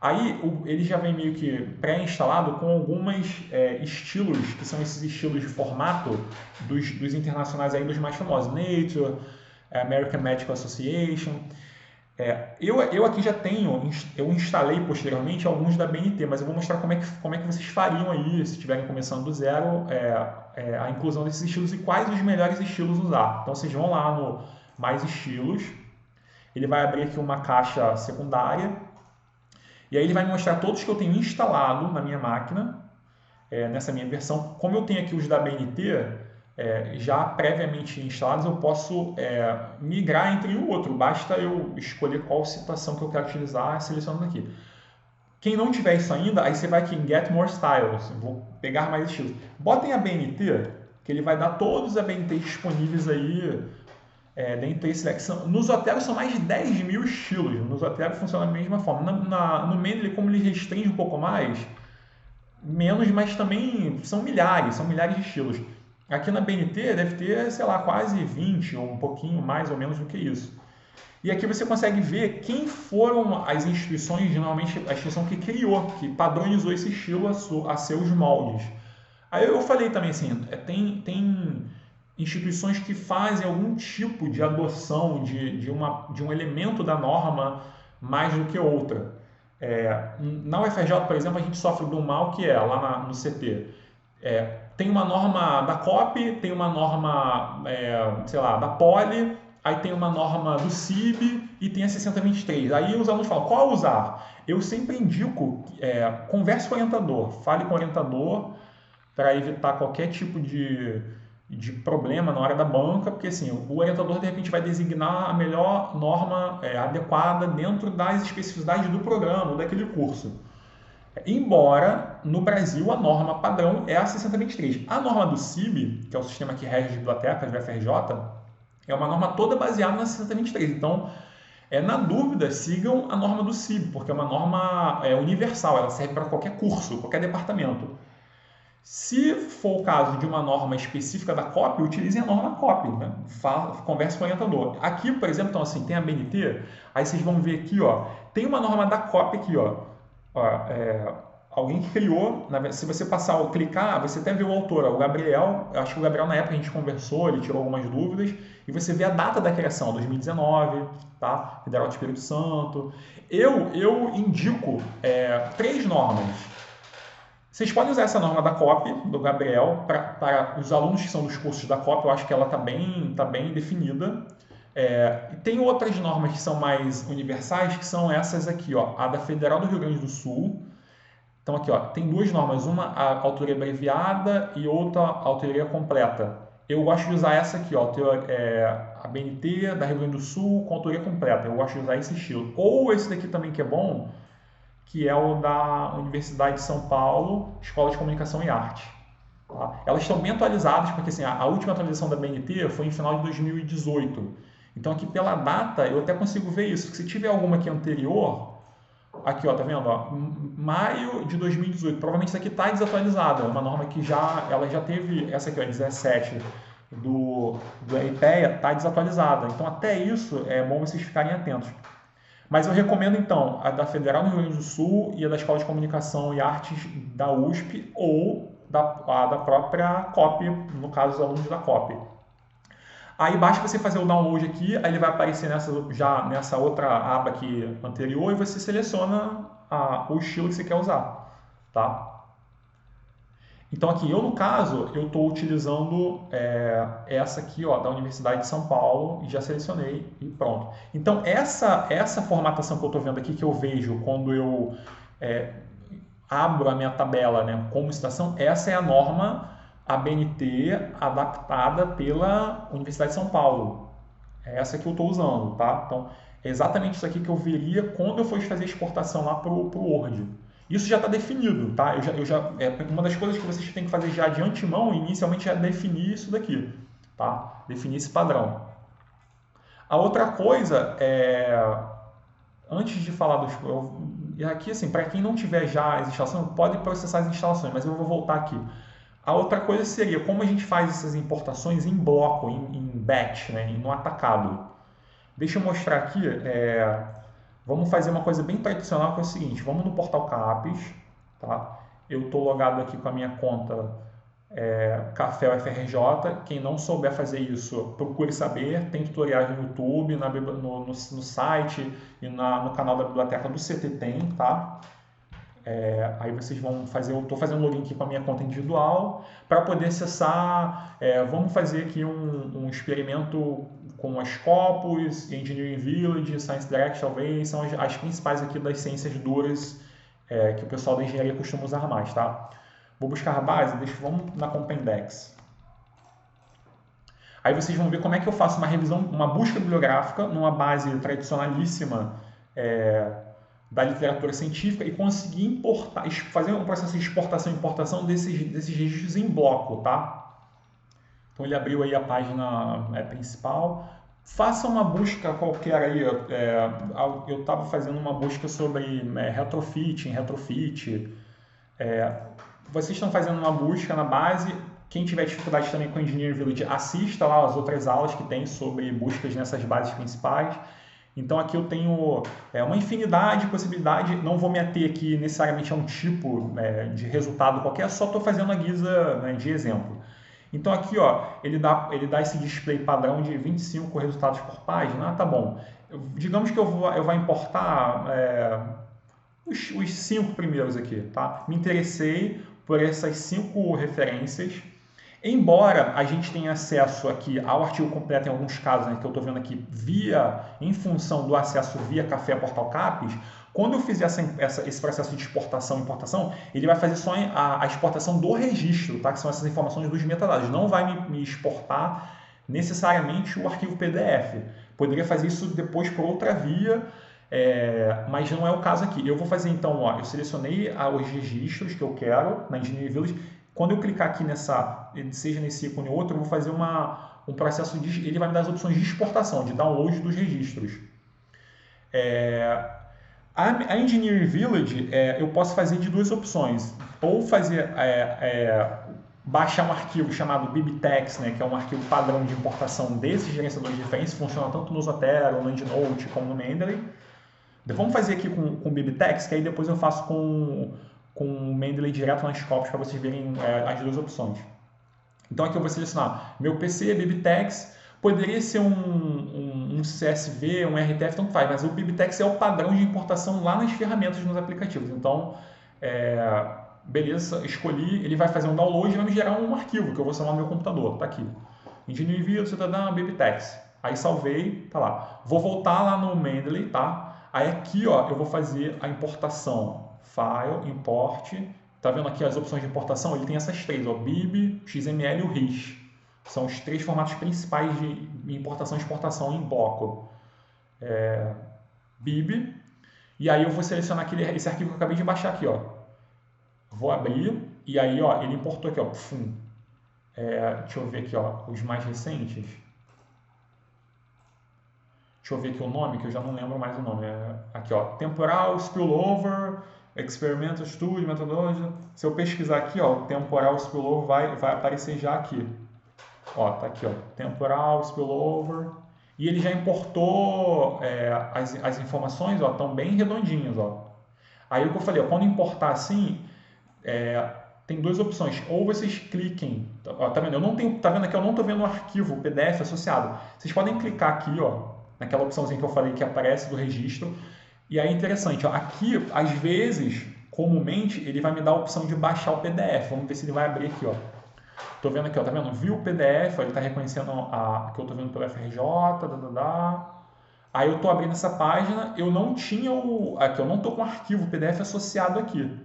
Aí ele já vem meio que pré-instalado com alguns estilos, que são esses estilos de formato dos internacionais aí, dos mais famosos. Nature, American Medical Association. Eu aqui já tenho, eu instalei posteriormente alguns da BNT, mas eu vou mostrar como é que vocês fariam aí, se estiverem começando do zero, a inclusão desses estilos e quais os melhores estilos usar. Então vocês vão lá no Mais Estilos, ele vai abrir aqui uma caixa secundária, e aí ele vai me mostrar todos que eu tenho instalado na minha máquina, nessa minha versão. Como eu tenho aqui os da BNT, já previamente instalados, eu posso migrar entre um e outro. Basta eu escolher qual citação que eu quero utilizar, selecionando aqui. Quem não tiver isso ainda, aí você vai aqui em Get More Styles. Vou pegar mais estilos. Botem a BNT, que ele vai dar todos os BNT disponíveis aí dentro desse leque. No Zotero são mais de 10 mil estilos. No Zotero funciona da mesma forma. No Mendeley, como ele restringe um pouco mais, menos, mas também são milhares de estilos. Aqui na BNT deve ter, sei lá, quase 20 ou um pouquinho mais ou menos do que isso. E aqui você consegue ver quem foram as instituições, geralmente a instituição que criou, que padronizou esse estilo a seus moldes. Aí eu falei também assim, tem instituições que fazem algum tipo de adoção de um elemento da norma mais do que outra. Na UFRJ, por exemplo, a gente sofre de um mal que é lá no CT. Tem uma norma da COP, tem uma norma, sei lá, da Poli, aí tem uma norma do CIB e tem a 6023. Aí os alunos falam, qual usar? Eu sempre indico, converse com o orientador, fale com o orientador para evitar qualquer tipo de problema na hora da banca, porque assim, o orientador de repente vai designar a melhor norma adequada dentro das especificidades do programa ou daquele curso. Embora, no Brasil, a norma padrão é a 6023. A norma do CIB, que é o sistema que rege as bibliotecas do FRJ, é uma norma toda baseada na 6023. Então, na dúvida, sigam a norma do CIB, porque é uma norma universal, ela serve para qualquer curso, qualquer departamento. Se for o caso de uma norma específica da COP, utilizem a norma COP, né? Converse com o orientador. Aqui, por exemplo, então, assim, tem a BNT, aí vocês vão ver aqui, tem uma norma da COP aqui, alguém que criou, se você clicar, você até vê o autor, o Gabriel, eu acho que o Gabriel na época a gente conversou, ele tirou algumas dúvidas, e você vê a data da criação, 2019, tá? Federal do Espírito Santo. Eu indico 3 normas. Vocês podem usar essa norma da COP, do Gabriel, para os alunos que são dos cursos da COP, eu acho que ela está bem definida. Tem outras normas que são mais universais, que são essas aqui, a da Federal do Rio Grande do Sul. Então aqui, tem 2 normas, uma a autoria abreviada e outra a autoria completa. Eu gosto de usar essa aqui, a BNT da Rio Grande do Sul com autoria completa. Eu gosto de usar esse estilo. Ou esse daqui também que é bom, que é o da Universidade de São Paulo, Escola de Comunicação e Arte. Tá? Elas estão bem atualizadas, porque assim, a última atualização da BNT foi em final de 2018. Então aqui pela data eu até consigo ver isso. Se tiver alguma aqui anterior, aqui tá vendo? Maio de 2018. Provavelmente isso aqui está desatualizada. É uma norma que ela já teve, essa aqui 17, do EIPEA está desatualizada. Então, até isso é bom vocês ficarem atentos. Mas eu recomendo, então, a da Federal do Rio Grande do Sul e a da Escola de Comunicação e Artes da USP ou a da própria COP, no caso, os alunos da COP. Aí basta você fazer o download aqui, aí ele vai aparecer já nessa outra aba aqui anterior e você seleciona o estilo que você quer usar, tá? Então aqui, eu no caso, eu estou utilizando essa aqui, ó, da Universidade de São Paulo, e já selecionei e pronto. Então essa formatação que eu estou vendo aqui, que eu vejo quando eu abro a minha tabela, né, como citação, essa é a norma ABNT adaptada pela Universidade de São Paulo. É essa que eu estou usando, tá? Então, é exatamente isso aqui que eu veria quando eu for fazer a exportação lá para o Word. Isso já está definido, tá? Uma das coisas que vocês têm que fazer já de antemão, inicialmente, é definir isso daqui, tá? Definir esse padrão. A outra coisa antes de falar dos... Aqui, assim, para quem não tiver já as instalações, pode processar as instalações, mas eu vou voltar aqui. A outra coisa seria como a gente faz essas importações em bloco, em batch, né, no atacado. Deixa eu mostrar aqui. Vamos fazer uma coisa bem tradicional, que é o seguinte. Vamos no portal CAPES. Tá? Eu estou logado aqui com a minha conta Café UFRJ. Quem não souber fazer isso, procure saber. Tem tutoriais no YouTube, no site e no canal da biblioteca do CT tem, tá? Aí vocês vão fazer, eu estou fazendo login aqui com a minha conta individual para poder acessar. Vamos fazer aqui um experimento com a Scopus, Engineering Village, Science Direct, talvez, são as principais aqui das ciências duras que o pessoal da engenharia costuma usar mais, tá? Vou buscar a base, vamos na Compendex. Aí vocês vão ver como é que eu faço uma revisão, uma busca bibliográfica numa base tradicionalíssima da literatura científica e conseguir importar, fazer um processo de exportação e importação desses registros em bloco, tá? Então ele abriu aí a página principal. Faça uma busca qualquer aí. Eu estava fazendo uma busca sobre retrofit. Vocês estão fazendo uma busca na base. Quem tiver dificuldade também com Engineering Village, assista lá as outras aulas que tem sobre buscas nessas bases principais. Então aqui eu tenho uma infinidade de possibilidades, não vou me ater aqui necessariamente a um tipo de resultado qualquer, só estou fazendo a guisa de exemplo. Então aqui ó, ele dá esse display padrão de 25 resultados por página, tá bom. Digamos que eu vou importar os 5 primeiros aqui, tá? Me interessei por essas 5 referências. Embora a gente tenha acesso aqui ao artigo completo em alguns casos, que eu estou vendo aqui, em função do acesso via Café Portal Capes, quando eu fizer esse processo de exportação e importação, ele vai fazer só a exportação do registro, tá? Que são essas informações dos metadados. Não vai me exportar necessariamente o arquivo PDF. Poderia fazer isso depois por outra via, mas não é o caso aqui. Eu vou fazer então, eu selecionei os registros que eu quero na Engineering Village. Quando eu clicar aqui seja nesse ícone ou outro, eu vou fazer um processo ele vai me dar as opções de exportação, de download dos registros. A Engineering Village, eu posso fazer de 2 opções. Ou fazer, baixar um arquivo chamado BibTeX, né, que é um arquivo padrão de importação desses gerenciadores de referência, funciona tanto no Zotero, no EndNote, como no Mendeley. Vamos fazer aqui com o BibTeX, que aí depois eu faço com o Mendeley direto nas Scopus para vocês verem as 2 opções. Então aqui eu vou selecionar meu PC, BibTeX, poderia ser um CSV, um RTF, tanto faz, mas o BibTeX é o padrão de importação lá nas ferramentas nos aplicativos. Então, beleza, escolhi, ele vai fazer um download e vai me gerar um arquivo que eu vou salvar no meu computador, tá aqui. Engineering Village, BibTeX. Aí salvei, tá lá. Vou voltar lá no Mendeley, tá? Aí aqui, ó, eu vou fazer a importação. File, Import. Tá vendo aqui as opções de importação? Ele tem essas 3, ó, BIB, XML e o RIS. São os 3 formatos principais de importação e exportação em bloco. BIB. E aí eu vou selecionar esse arquivo que eu acabei de baixar aqui, ó. Vou abrir e aí, ó, ele importou aqui, ó. Deixa eu ver aqui, ó, os mais recentes. Deixa eu ver aqui o nome, que eu já não lembro mais o nome. Aqui, ó, temporal, spillover, experimental study, methodology. Se eu pesquisar aqui, ó, o temporal spillover vai aparecer já aqui. Ó, tá aqui, ó, temporal, spillover. E ele já importou as informações, ó, estão bem redondinhas, ó. Aí o que eu falei, ó, quando importar assim, tem duas opções. Ou vocês cliquem, ó, tá vendo? Eu não tenho, tá vendo aqui? Eu não estou vendo o arquivo PDF associado. Vocês podem clicar aqui, ó, naquela opçãozinha que eu falei que aparece do registro. E aí interessante, ó, aqui, às vezes, comumente, ele vai me dar a opção de baixar o PDF. Vamos ver se ele vai abrir aqui, ó. Tô vendo aqui, ó, tá vendo? Viu o PDF, ó, ele tá reconhecendo que eu tô vendo pelo FRJ, Aí eu tô abrindo essa página, eu não tinha aqui, eu não tô com o arquivo PDF associado aqui.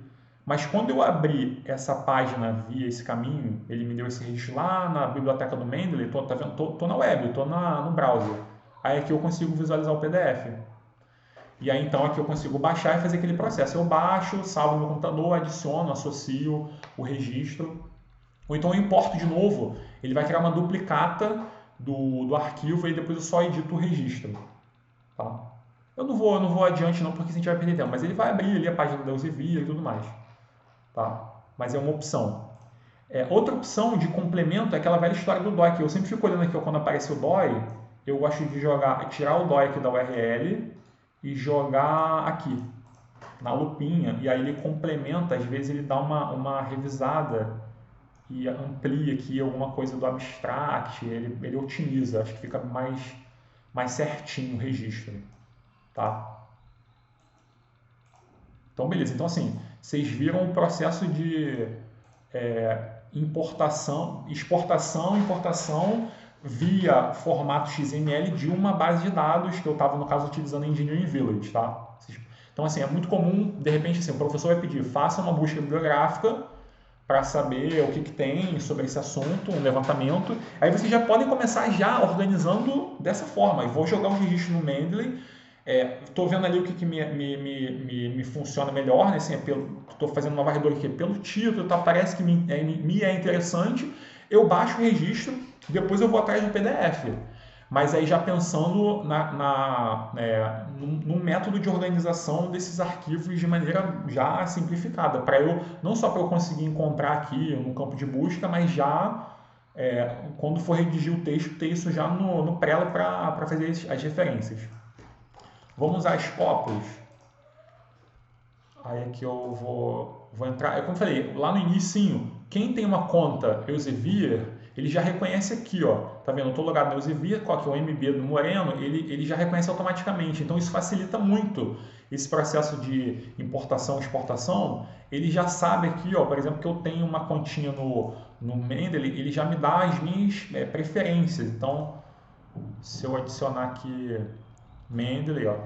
Mas quando eu abri essa página via esse caminho, ele me deu esse registro lá na biblioteca do Mendeley, tá vendo? Tô na web, tô no browser. Aí aqui eu consigo visualizar o PDF. E aí então aqui eu consigo baixar e fazer aquele processo. Eu baixo, salvo no meu computador, adiciono, associo o registro. Ou então eu importo de novo, ele vai criar uma duplicata do arquivo e depois eu só edito o registro. Tá? Eu não vou adiante não, porque a gente vai perder tempo, mas ele vai abrir ali a página da Elsevier e tudo mais. Tá? Mas é uma opção. Outra opção de complemento é aquela velha história do DOI, que eu sempre fico olhando aqui, ó, quando aparece o DOI, eu gosto de tirar o DOI aqui da URL e jogar aqui, na lupinha, e aí ele complementa, às vezes ele dá uma revisada e amplia aqui alguma coisa do abstract, ele otimiza, acho que fica mais certinho o registro. Tá? Então, beleza. Então, assim, vocês viram o processo de exportação via formato XML de uma base de dados que eu estava, no caso, utilizando Engineering Village. Tá? Então, assim, é muito comum, de repente, assim, o professor vai pedir, faça uma busca bibliográfica para saber o que tem sobre esse assunto, um levantamento. Aí vocês já podem começar já organizando dessa forma. Eu vou jogar o registro no Mendeley, estou vendo ali o que me funciona melhor, né? Assim, estou fazendo uma varredura aqui pelo título, tá? Parece que me é interessante. Eu baixo o registro, depois eu vou atrás do PDF. Mas aí já pensando num método de organização desses arquivos de maneira já simplificada, para eu não só para eu conseguir encontrar aqui no campo de busca, mas já quando for redigir o texto, ter isso já no Prelo para fazer as referências. Vamos usar Scopus. Aí aqui eu vou entrar. Como eu falei, lá no início, quem tem uma conta Elsevier, ele já reconhece aqui, ó. Tá vendo? Eu estou logado no Elsevier, qual que é o MB do Moreno, ele já reconhece automaticamente. Então isso facilita muito esse processo de importação e exportação. Ele já sabe aqui, ó, por exemplo, que eu tenho uma continha no Mendeley, ele já me dá as minhas preferências. Então, se eu adicionar aqui Mendeley, ó,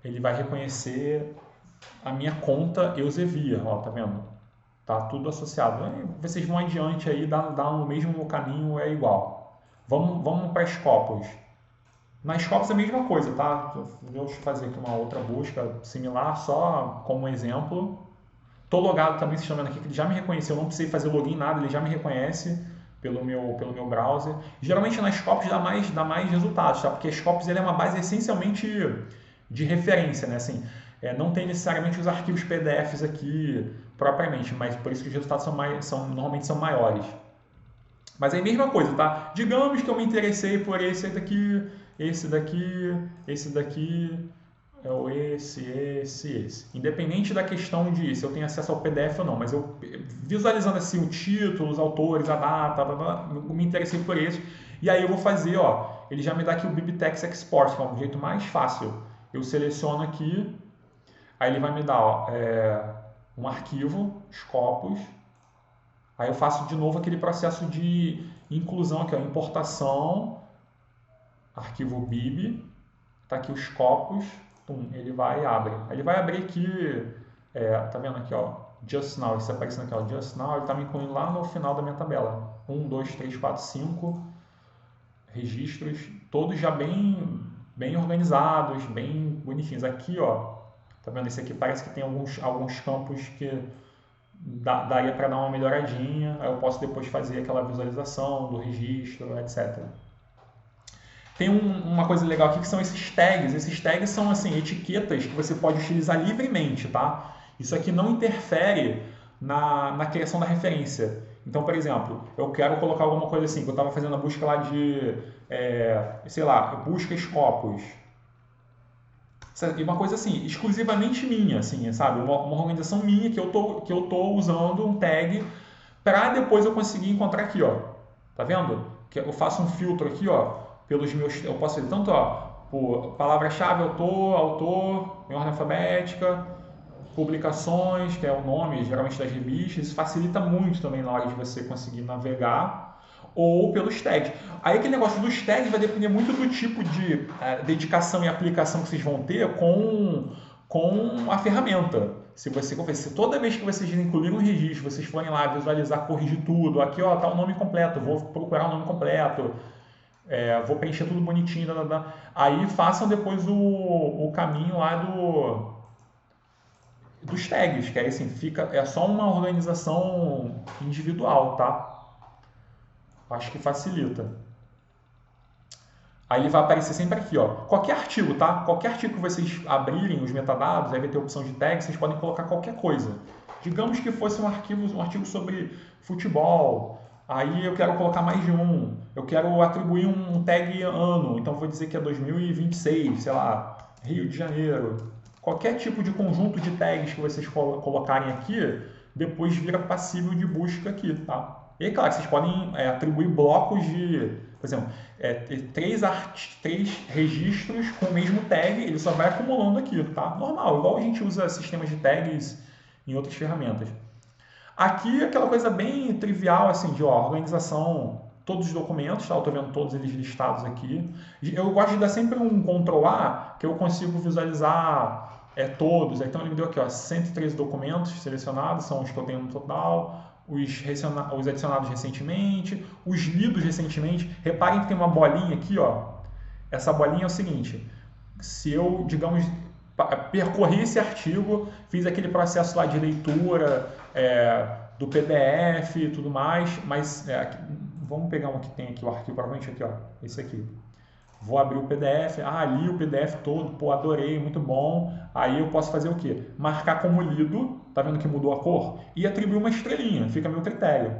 ele vai reconhecer a minha conta Elsevier, ó, tá vendo? Tá tudo associado. Vocês vão adiante aí, dá no mesmo caminho, é igual. Vamos para Scopus. Na Scopus é a mesma coisa, tá? Deixa eu fazer aqui uma outra busca similar, só como exemplo. Tô logado também, vocês estão vendo aqui que ele já me reconheceu, eu não precisei fazer login, nada, ele já me reconhece pelo meu browser. Geralmente na Scopus dá mais resultados, tá? Porque a Scopus ele é uma base essencialmente de referência, né? Assim, não tem necessariamente os arquivos PDFs aqui propriamente, mas por isso que os resultados normalmente são maiores. Mas é a mesma coisa, tá? Digamos que eu me interessei por esse daqui, esse daqui, esse. Independente da questão de se eu tenho acesso ao PDF ou não, mas eu visualizando assim o título, os autores, a data, eu me interessei por esse. E aí eu vou fazer, ó, ele já me dá aqui o BibTeX Export, que é um jeito mais fácil. Eu seleciono aqui, aí ele vai me dar, ó, um arquivo, Scopus. Aí eu faço de novo aquele processo de inclusão aqui, ó, importação, arquivo bib, tá aqui o Scopus, ele vai e abre. Aí ele vai abrir aqui, tá vendo aqui, ó, Just Now, isso aparecendo aqui, ó, Just Now, ele tá me incluindo lá no final da minha tabela. 1, 2, 3, 4, 5 registros, todos já bem organizados, bem bonitinhos. Aqui, ó, tá vendo? Esse aqui parece que tem alguns campos que daria para dar uma melhoradinha. Aí eu posso depois fazer aquela visualização do registro, etc. Tem uma coisa legal aqui que são esses tags. Esses tags são assim, etiquetas que você pode utilizar livremente, tá? Isso aqui não interfere na criação da referência. Então, por exemplo, eu quero colocar alguma coisa assim, que eu estava fazendo a busca lá de, sei lá, busca escopos. E uma coisa assim, exclusivamente minha, assim, sabe? Uma organização minha que eu tô usando um tag para depois eu conseguir encontrar aqui, ó. Tá vendo? Que eu faço um filtro aqui, ó, pelos meus, eu posso fazer tanto, ó, por palavra-chave, autor, em ordem alfabética, publicações, que é o nome geralmente das revistas. Isso facilita muito também na hora de você conseguir navegar, ou pelos tags. Aí aquele negócio dos tags vai depender muito do tipo de dedicação e aplicação que vocês vão ter com a ferramenta. Se toda vez que vocês incluírem um registro, vocês forem lá visualizar, corrigir tudo, aqui ó, tá o nome completo, vou procurar o nome completo, vou preencher tudo bonitinho, aí façam depois o caminho lá dos tags, que aí assim, é só uma organização individual, tá? Acho que facilita. Aí ele vai aparecer sempre aqui, ó. Qualquer artigo, tá? Qualquer artigo que vocês abrirem os metadados, aí vai ter a opção de tag, vocês podem colocar qualquer coisa. Digamos que fosse um artigo sobre futebol. Aí eu quero colocar mais de um. Eu quero atribuir um tag ano. Então vou dizer que é 2026, sei lá, Rio de Janeiro. Qualquer tipo de conjunto de tags que vocês colocarem aqui, depois vira passível de busca aqui, tá? E aí, claro, vocês podem atribuir blocos de, por exemplo, três registros com o mesmo tag, ele só vai acumulando aqui, tá? Normal, igual a gente usa sistemas de tags em outras ferramentas. Aqui, aquela coisa bem trivial, assim, de organização, todos os documentos, tá? Eu estou vendo todos eles listados aqui. Eu gosto de dar sempre um Ctrl A, que eu consigo visualizar todos. Então, ele me deu aqui, ó, 113 documentos selecionados, são os que eu tenho no total. Os adicionados recentemente, os lidos recentemente. Reparem que tem uma bolinha aqui, ó. Essa bolinha é o seguinte: se eu, digamos, percorri esse artigo, fiz aquele processo lá de leitura do PDF e tudo mais, mas vamos pegar um que tem aqui, o arquivo, provavelmente aqui, ó, esse aqui. Vou abrir o PDF, li o PDF todo, pô, adorei, muito bom. Aí eu posso fazer o quê? Marcar como lido, tá vendo que mudou a cor? E atribuir uma estrelinha, fica a meu critério.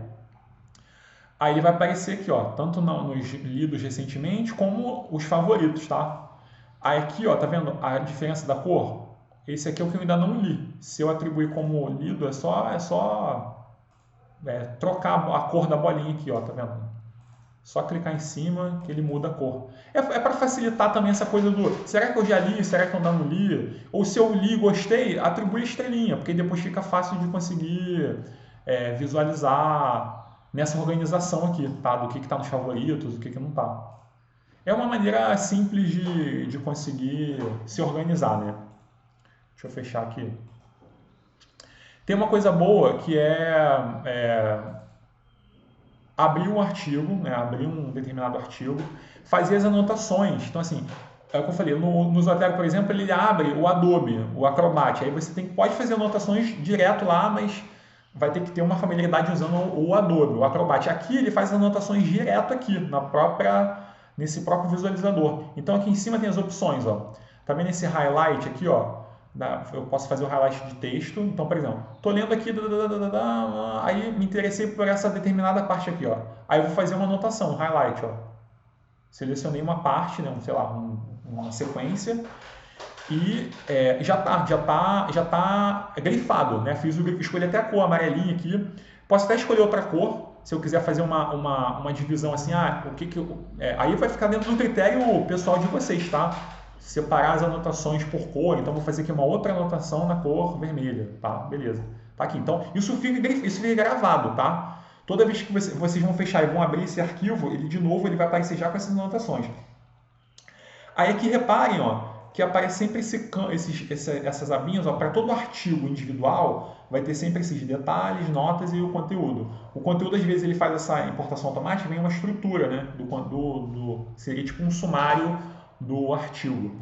Aí ele vai aparecer aqui, ó, tanto nos lidos recentemente, como os favoritos, tá? Aí aqui, ó, tá vendo a diferença da cor? Esse aqui é o que eu ainda não li. Se eu atribuir como lido, é só trocar a cor da bolinha aqui, ó, tá vendo? Só clicar em cima que ele muda a cor. É para facilitar também essa coisa do será que eu já li, será que eu ainda não li? Ou se eu li e gostei, atribui a estrelinha, porque depois fica fácil de conseguir visualizar nessa organização aqui, tá? Do que está nos favoritos, do que não está. É uma maneira simples de conseguir se organizar, né? Deixa eu fechar aqui. Tem uma coisa boa que abrir um artigo, né, abrir um determinado artigo, fazer as anotações. Então, assim, é o que eu falei, no Zotero, por exemplo, ele abre o Adobe, o Acrobat. Aí você pode fazer anotações direto lá, mas vai ter que ter uma familiaridade usando o Adobe, o Acrobat. Aqui ele faz as anotações direto aqui, nesse próprio visualizador. Então, aqui em cima tem as opções, ó. Tá vendo esse highlight aqui, ó? Eu posso fazer o highlight de texto. Então, por exemplo, estou lendo aqui, aí me interessei por essa determinada parte aqui, ó. Aí eu vou fazer uma anotação, um highlight, ó. Selecionei uma parte, né, uma sequência e já tá grifado, né? Escolhi até a cor amarelinha aqui. Posso até escolher outra cor, se eu quiser fazer uma divisão assim, aí vai ficar dentro do critério pessoal de vocês, tá? Separar as anotações por cor, então vou fazer aqui uma outra anotação na cor vermelha, tá? Beleza. Tá aqui. Então, isso fica gravado, tá? Toda vez que vocês vão fechar e vão abrir esse arquivo, de novo ele vai aparecer já com essas anotações. Aí aqui reparem, ó, que aparece sempre essas abinhas, ó, para todo artigo individual, vai ter sempre esses detalhes, notas e o conteúdo. O conteúdo, às vezes, ele faz essa importação automática, vem uma estrutura, né? Seria tipo um sumário do artigo.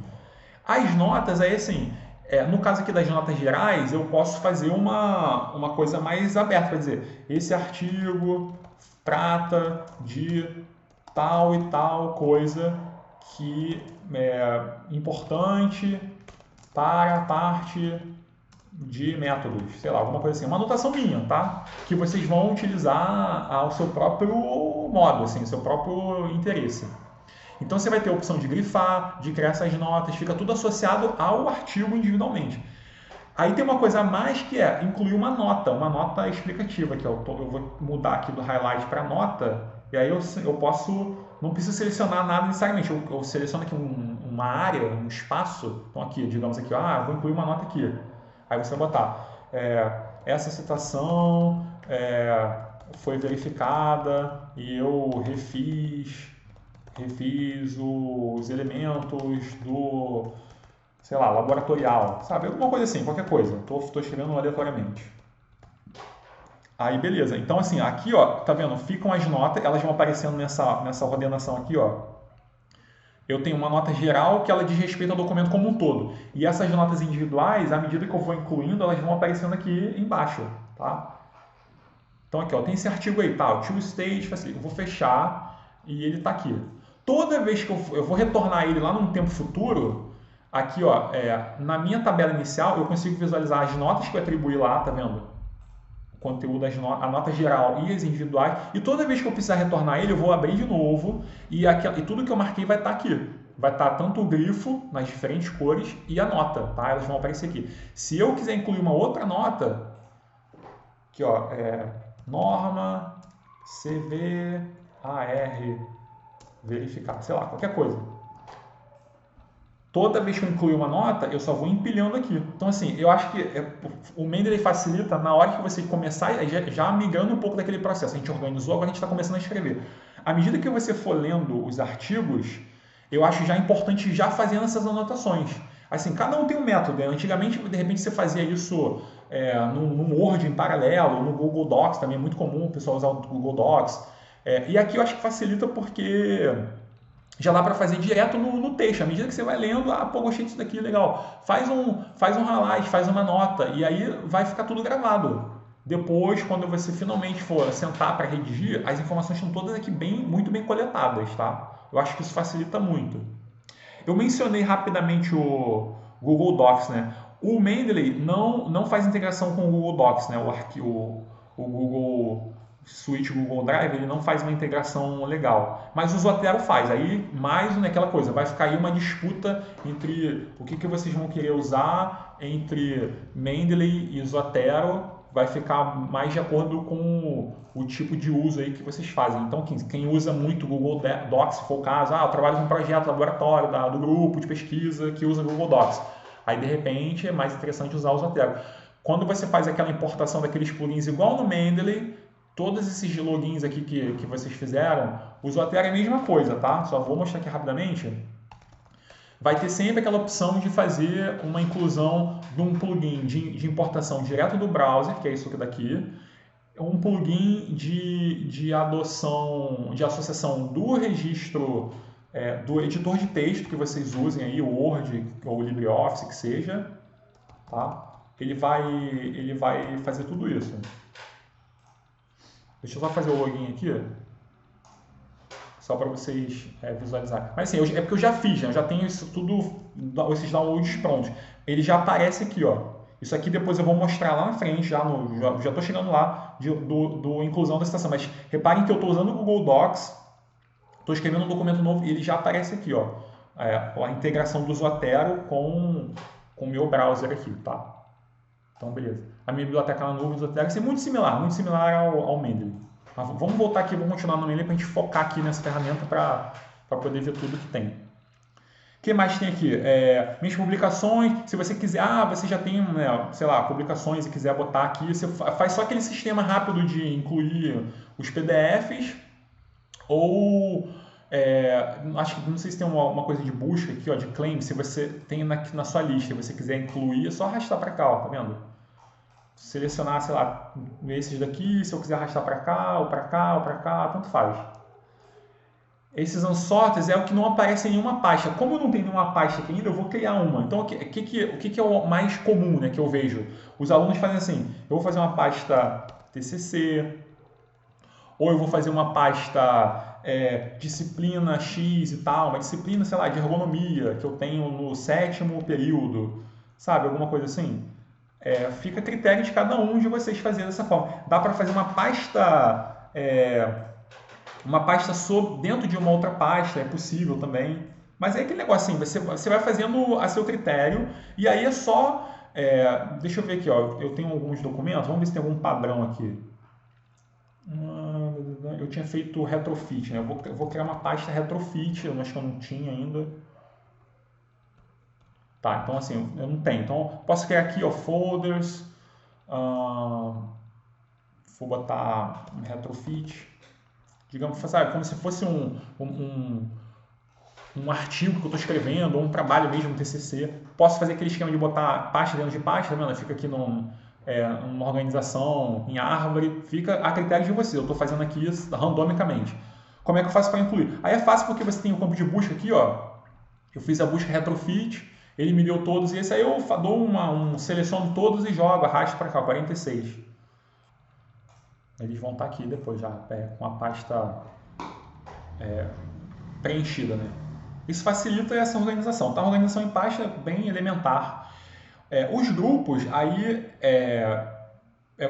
As notas, aí assim, no caso aqui das notas gerais, eu posso fazer uma coisa mais aberta, para dizer, esse artigo trata de tal e tal coisa que é importante para a parte de métodos, sei lá, alguma coisa assim, uma anotação minha, tá? Que vocês vão utilizar ao seu próprio modo, assim, seu próprio interesse. Então você vai ter a opção de grifar, de criar essas notas, fica tudo associado ao artigo individualmente. Aí tem uma coisa a mais que é incluir uma nota explicativa, que eu vou mudar aqui do highlight para nota, e aí eu posso, não preciso selecionar nada necessariamente, eu seleciono aqui uma área, um espaço, então aqui, digamos aqui, vou incluir uma nota aqui. Aí você vai botar, essa citação foi verificada e eu refiz os elementos do, sei lá, laboratorial, sabe? Alguma coisa assim, qualquer coisa. Estou escrevendo aleatoriamente. Aí, beleza. Então, assim, aqui, ó, tá vendo? Ficam as notas, elas vão aparecendo nessa ordenação aqui, ó. Eu tenho uma nota geral que ela diz respeito ao documento como um todo. E essas notas individuais, à medida que eu vou incluindo, elas vão aparecendo aqui embaixo, tá? Então, aqui, ó, tem esse artigo aí, tá? O two stage facility. Eu vou fechar e ele tá aqui. Toda vez que eu vou retornar ele lá num tempo futuro, aqui, ó, na minha tabela inicial, eu consigo visualizar as notas que eu atribuí lá, tá vendo? O conteúdo, a nota geral e as individuais. E toda vez que eu precisar retornar ele, eu vou abrir de novo e tudo que eu marquei vai estar aqui. Vai estar tanto o grifo, nas diferentes cores, e a nota, tá? Elas vão aparecer aqui. Se eu quiser incluir uma outra nota, aqui, ó, norma, CV, AR, verificar, sei lá, qualquer coisa. Toda vez que eu incluir uma nota, eu só vou empilhando aqui. Então, assim, eu acho que o Mendeley facilita na hora que você começar, já migrando um pouco daquele processo. A gente organizou, agora a gente está começando a escrever. À medida que você for lendo os artigos, eu acho já importante já fazendo essas anotações. Assim, cada um tem um método. Antigamente, de repente, você fazia isso no Word em paralelo, no Google Docs, também é muito comum o pessoal usar o Google Docs. E aqui eu acho que facilita porque já dá para fazer direto no texto. À medida que você vai lendo, pô, gostei disso daqui, legal. Faz um highlight, faz uma nota, e aí vai ficar tudo gravado. Depois, quando você finalmente for sentar para redigir, as informações estão todas aqui muito bem coletadas, tá? Eu acho que isso facilita muito. Eu mencionei rapidamente o Google Docs, né? O Mendeley não faz integração com o Google Docs, né? O Google Suite, Google Drive, ele não faz uma integração legal. Mas o Zotero faz. Aí, mais naquela coisa, vai ficar aí uma disputa entre o que vocês vão querer usar entre Mendeley e Zotero, vai ficar mais de acordo com o tipo de uso aí que vocês fazem. Então, quem usa muito o Google Docs, se for o caso, eu trabalho com um projeto laboratório do grupo de pesquisa que usa o Google Docs. Aí, de repente, é mais interessante usar o Zotero. Quando você faz aquela importação daqueles plugins igual no Mendeley, todos esses logins aqui que vocês fizeram, o Zotero é a mesma coisa, tá? Só vou mostrar aqui rapidamente. Vai ter sempre aquela opção de fazer uma inclusão de um plugin de importação direto do browser, que é isso daqui, um plugin de associação do registro do editor de texto que vocês usem aí, o Word ou o LibreOffice, que seja, tá? Ele vai fazer tudo isso. Deixa eu só fazer o login aqui, só para vocês visualizarem. Mas assim, é porque eu já fiz, né? Eu já tenho isso tudo, esses downloads prontos. Ele já aparece aqui, ó. Isso aqui depois eu vou mostrar lá na frente, já estou chegando lá, do inclusão da citação. Mas reparem que eu estou usando o Google Docs, estou escrevendo um documento novo e ele já aparece aqui, ó. A integração do Zotero com o meu browser aqui, tá? Então, beleza. A minha biblioteca na nuvem do Zotero é muito similar ao Mendeley. Mas vamos voltar aqui, vamos continuar no Mendeley para a gente focar aqui nessa ferramenta para poder ver tudo que tem. O que mais tem aqui? Minhas publicações. Se você quiser, você já tem, sei lá, publicações e quiser botar aqui, você faz só aquele sistema rápido de incluir os PDFs ou acho que não sei se tem uma coisa de busca aqui, ó, de claim, se você tem na sua lista, você quiser incluir, é só arrastar para cá, ó, tá vendo? Selecionar, sei lá, esses daqui, se eu quiser arrastar para cá, ou para cá, ou para cá, tanto faz. Esses unsorted é o que não aparece em nenhuma pasta. Como eu não tenho nenhuma pasta aqui ainda, eu vou criar uma. Então, o que é o mais comum, né, que eu vejo? Os alunos fazem assim, eu vou fazer uma pasta TCC, ou eu vou fazer uma pasta disciplina X e tal, uma disciplina, sei lá, de ergonomia, que eu tenho no 7º período, sabe? Alguma coisa assim. fica a critério de cada um de vocês fazer dessa forma. Dá para fazer uma pasta dentro de uma outra pasta, é possível também. Mas é aquele negócio assim, você vai fazendo a seu critério e aí é só... deixa eu ver aqui, ó, eu tenho alguns documentos, vamos ver se tem algum padrão aqui. Eu tinha feito retrofit, né? Eu vou criar uma pasta retrofit, eu acho que eu não tinha ainda. Tá, então assim, eu não tenho. Então, posso criar aqui, ó, folders. Vou botar um retrofit. Digamos, sabe, como se fosse um artigo que eu estou escrevendo, ou um trabalho mesmo, um TCC. Posso fazer aquele esquema de botar pasta dentro de pasta, tá vendo? Fica aqui numa organização em árvore, fica a critério de você. Eu estou fazendo aqui randomicamente. Como é que eu faço para incluir? Aí é fácil porque você tem o campo de busca aqui, ó. Eu fiz a busca retrofit, ele me deu todos, e esse aí eu dou seleciono todos e jogo, arrasto para cá, 46. Eles vão estar aqui depois já, com a pasta preenchida, né? Isso facilita essa organização. Tá? A organização em pasta é bem elementar. Os grupos, aí,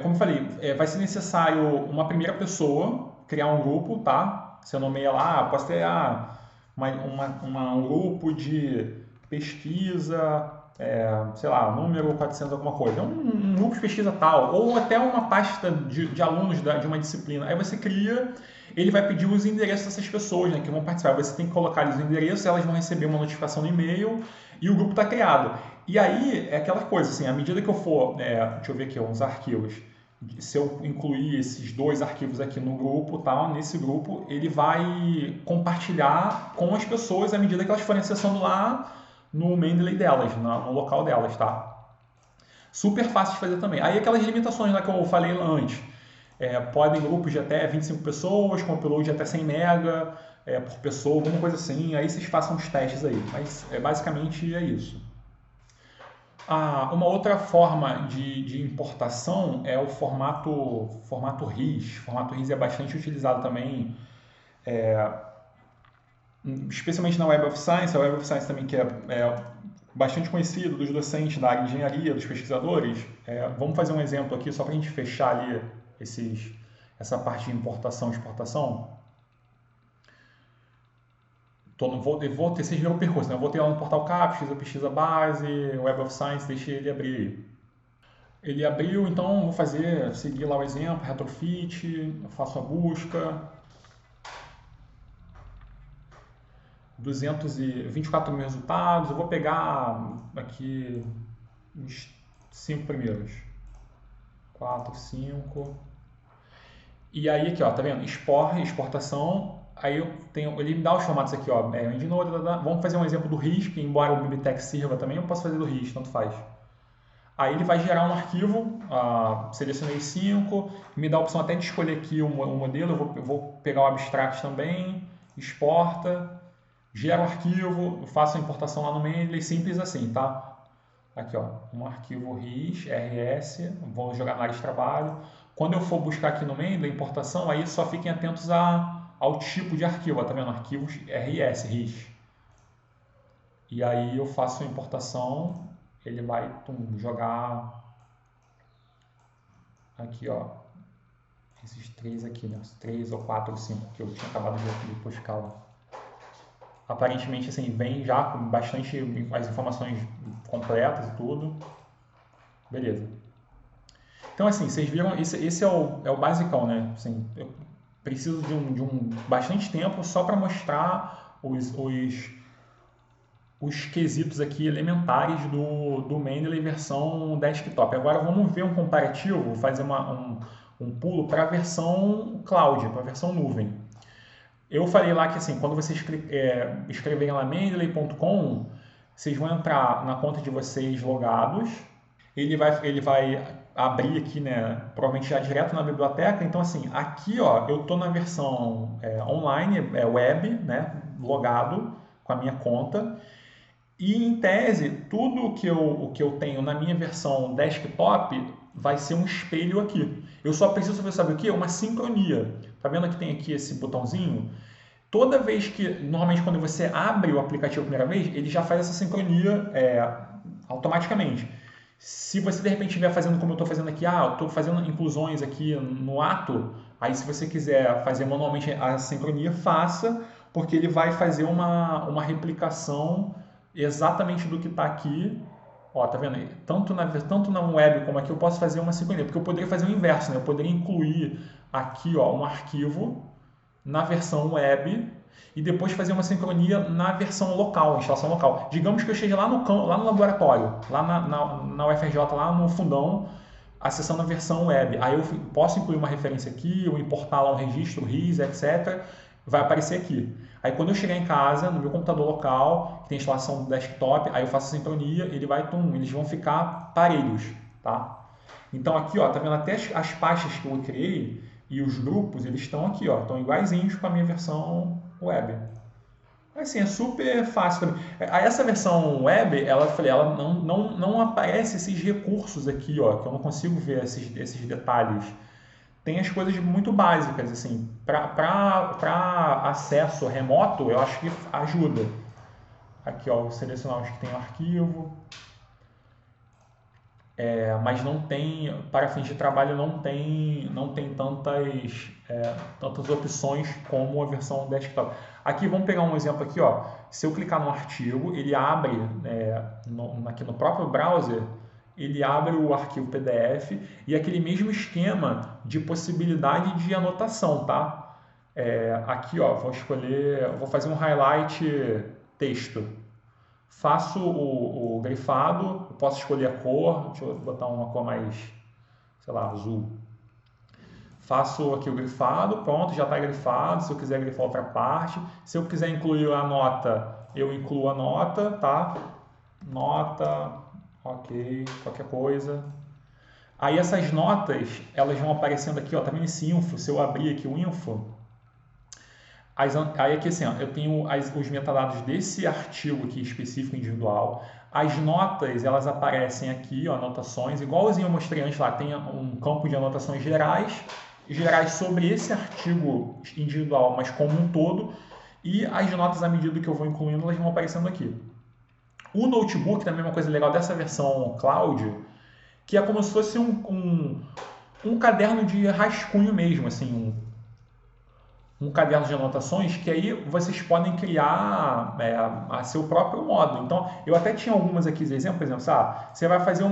como eu falei, vai ser necessário uma primeira pessoa criar um grupo, tá? Você nomeia lá, posso ter um grupo de pesquisa, sei lá, número 400 alguma coisa. Um grupo de pesquisa tal, ou até uma pasta de alunos de uma disciplina. Aí você cria, ele vai pedir os endereços dessas pessoas, né, que vão participar. Você tem que colocar eles o endereço, elas vão receber uma notificação no e-mail e o grupo está criado. E aí é aquela coisa, assim, à medida que eu for, deixa eu ver aqui uns arquivos, se eu incluir esses 2 arquivos aqui no grupo, tá? Nesse grupo, ele vai compartilhar com as pessoas à medida que elas forem acessando lá no Mendeley delas, no local delas, tá? Super fácil de fazer também. Aí aquelas limitações lá que eu falei antes. Podem grupos de até 25 pessoas, com upload de até 100 mega por pessoa, alguma coisa assim. Aí vocês façam os testes aí. Mas basicamente é isso. Uma outra forma de importação é o formato RIS. O formato RIS é bastante utilizado também, especialmente na Web of Science. A Web of Science também que é bastante conhecido dos docentes da área de engenharia, dos pesquisadores. Vamos fazer um exemplo aqui só para a gente fechar ali essa parte de importação e exportação. Vocês viram o percurso, né? Eu vou ter lá no portal CAPES, fiz a pesquisa base, Web of Science, deixei ele abrir. Ele abriu, então vou seguir lá o exemplo, retrofit, eu faço a busca. 224 mil resultados, eu vou pegar aqui os 5 primeiros. 4, 5. E aí aqui, ó, tá vendo? Exportação. Aí ele me dá os formatos aqui, ó. Vamos fazer um exemplo do RIS, que embora o Bibliotex sirva também, eu posso fazer do RIS, tanto faz. Aí ele vai gerar um arquivo, selecionei 5, me dá a opção até de escolher aqui o modelo, eu vou pegar o abstract também, exporta, gera o arquivo, faço a importação lá no Mendeley, simples assim, tá? Aqui, ó, um arquivo RIS, RS, vou jogar na área de trabalho. Quando eu for buscar aqui no Mendeley, importação, aí só fiquem atentos ao tipo de arquivo, ó, tá vendo? Arquivos RS, RIS. E aí eu faço a importação, ele vai jogar aqui, ó, esses 3 aqui, né? Os 3 ou 4 ou 5 que eu tinha acabado de buscar lá. Aparentemente, assim, vem já com bastante as informações completas e tudo. Beleza. Então, assim, vocês viram, esse é o basicão, né? Assim, eu preciso de um bastante tempo só para mostrar os quesitos aqui elementares do Mendeley versão desktop. Agora vamos ver um comparativo, fazer um pulo para a versão cloud, para a versão nuvem. Eu falei lá que assim, quando vocês escreverem lá mendeley.com, vocês vão entrar na conta de vocês logados, ele vai abrir aqui, né, provavelmente já direto na biblioteca. Então assim, aqui ó, eu estou na versão online, web, né, logado com a minha conta. E em tese, tudo o que eu tenho na minha versão desktop vai ser um espelho aqui. Eu só preciso saber, sabe o que? Uma sincronia. Tá vendo que tem aqui esse botãozinho? Toda vez que, normalmente quando você abre o aplicativo a primeira vez, ele já faz essa sincronia automaticamente. Se você de repente estiver fazendo como eu estou fazendo aqui, eu estou fazendo inclusões aqui no ato, aí se você quiser fazer manualmente a sincronia, faça, porque ele vai fazer uma replicação exatamente do que está aqui. Ó, tá vendo? Tanto na web como aqui eu posso fazer uma sincronia, porque eu poderia fazer o inverso, né? Eu poderia incluir aqui, ó, um arquivo na versão web e depois fazer uma sincronia na versão local, instalação local. Digamos que eu esteja lá no laboratório, lá na UFRJ, lá no fundão, acessando a versão web. Aí eu posso incluir uma referência aqui, ou importar lá um registro, RIS, etc. Vai aparecer aqui. Aí quando eu chegar em casa, no meu computador local, que tem instalação do desktop, aí eu faço a sincronia, eles vão ficar parelhos, tá? Então aqui, ó, tá vendo até as pastas que eu criei e os grupos, eles estão aqui, ó, estão iguaizinhos com a minha versão web. Assim, é super fácil também. Essa versão web, ela não aparece esses recursos aqui, ó, que eu não consigo ver esses detalhes. Tem as coisas muito básicas, assim, para acesso remoto, eu acho que ajuda. Aqui, ó, vou selecionar os que tem o arquivo. Mas não tem, para fins de trabalho, não tem tantas opções como a versão desktop. Aqui, vamos pegar um exemplo aqui, ó. Se eu clicar no artigo, ele abre, aqui no próprio browser, ele abre o arquivo PDF e aquele mesmo esquema de possibilidade de anotação, tá? Aqui, ó, vou fazer um highlight texto. Faço o grifado, posso escolher a cor, deixa eu botar uma cor mais, sei lá, azul. Faço aqui o grifado, pronto, já está grifado. Se eu quiser grifar outra parte, se eu quiser incluir a nota, eu incluo a nota, tá? Nota, ok, qualquer coisa. Aí essas notas, elas vão aparecendo aqui, ó, tá vendo esse info? Se eu abrir aqui o info, aí aqui assim, ó, eu tenho os metadados desse artigo aqui específico individual. As notas, elas aparecem aqui, ó, anotações, igualzinho eu mostrei antes lá, tem um campo de anotações gerais sobre esse artigo individual, mas como um todo, e as notas à medida que eu vou incluindo, elas vão aparecendo aqui. O notebook também é uma coisa legal dessa versão cloud, que é como se fosse um caderno de rascunho mesmo, assim, um caderno de anotações que aí vocês podem criar a seu próprio modo. Então, eu até tinha algumas aqui de exemplo, por exemplo, você vai fazer um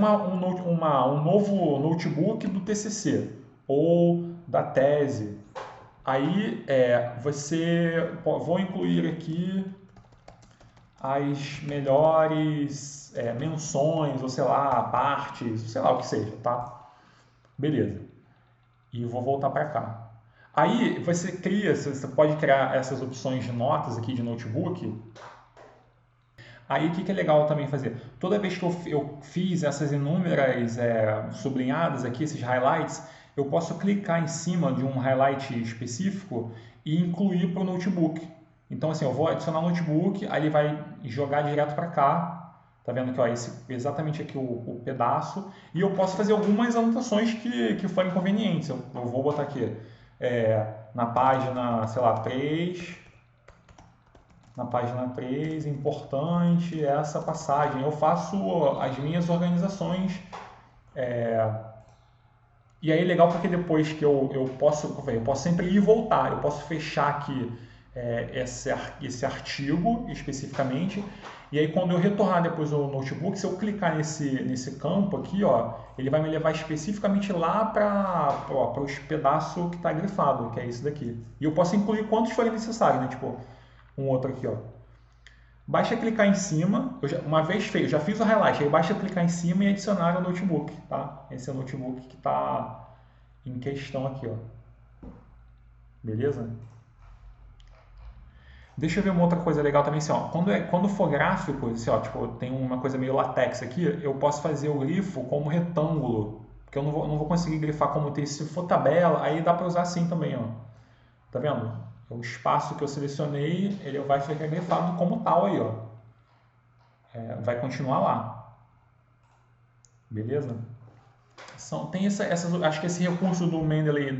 novo notebook do TCC ou da tese. Aí vou incluir aqui as melhores menções, ou sei lá, partes, sei lá o que seja, tá? Beleza. E vou voltar para cá. Aí você pode criar essas opções de notas aqui de notebook. Aí o que é legal também fazer? Toda vez que eu fiz essas inúmeras sublinhadas aqui, esses highlights, eu posso clicar em cima de um highlight específico e incluir para o notebook. Então assim, eu vou adicionar o notebook, aí ele vai jogar direto para cá. Tá vendo aqui, ó, exatamente aqui o pedaço. E eu posso fazer algumas anotações que forem convenientes. Eu vou botar aqui. Na página, sei lá, 3, na página 3, importante essa passagem. Eu faço as minhas organizações. E aí é legal porque depois que eu posso sempre ir e voltar. Eu posso fechar aqui esse artigo especificamente. E aí quando eu retornar depois ao notebook, se eu clicar nesse campo aqui, ó, ele vai me levar especificamente lá para os pedaços que está grifado, que é esse daqui. E eu posso incluir quantos forem necessários, né? Tipo, um outro aqui, ó. Basta clicar em cima, uma vez feito, eu já fiz o highlight, aí basta clicar em cima e adicionar o notebook, tá? Esse é o notebook que está em questão aqui, ó. Beleza? Deixa eu ver uma outra coisa legal também, assim, ó, quando for gráfico, assim, ó, tipo, tem uma coisa meio latex aqui, eu posso fazer o grifo como retângulo, porque eu não vou conseguir grifar como texto. Se for tabela, aí dá para usar assim também, ó. Tá vendo? O espaço que eu selecionei, ele vai ficar grifado como tal aí, ó. Vai continuar lá. Beleza? Tem acho que esse recurso do Mendeley,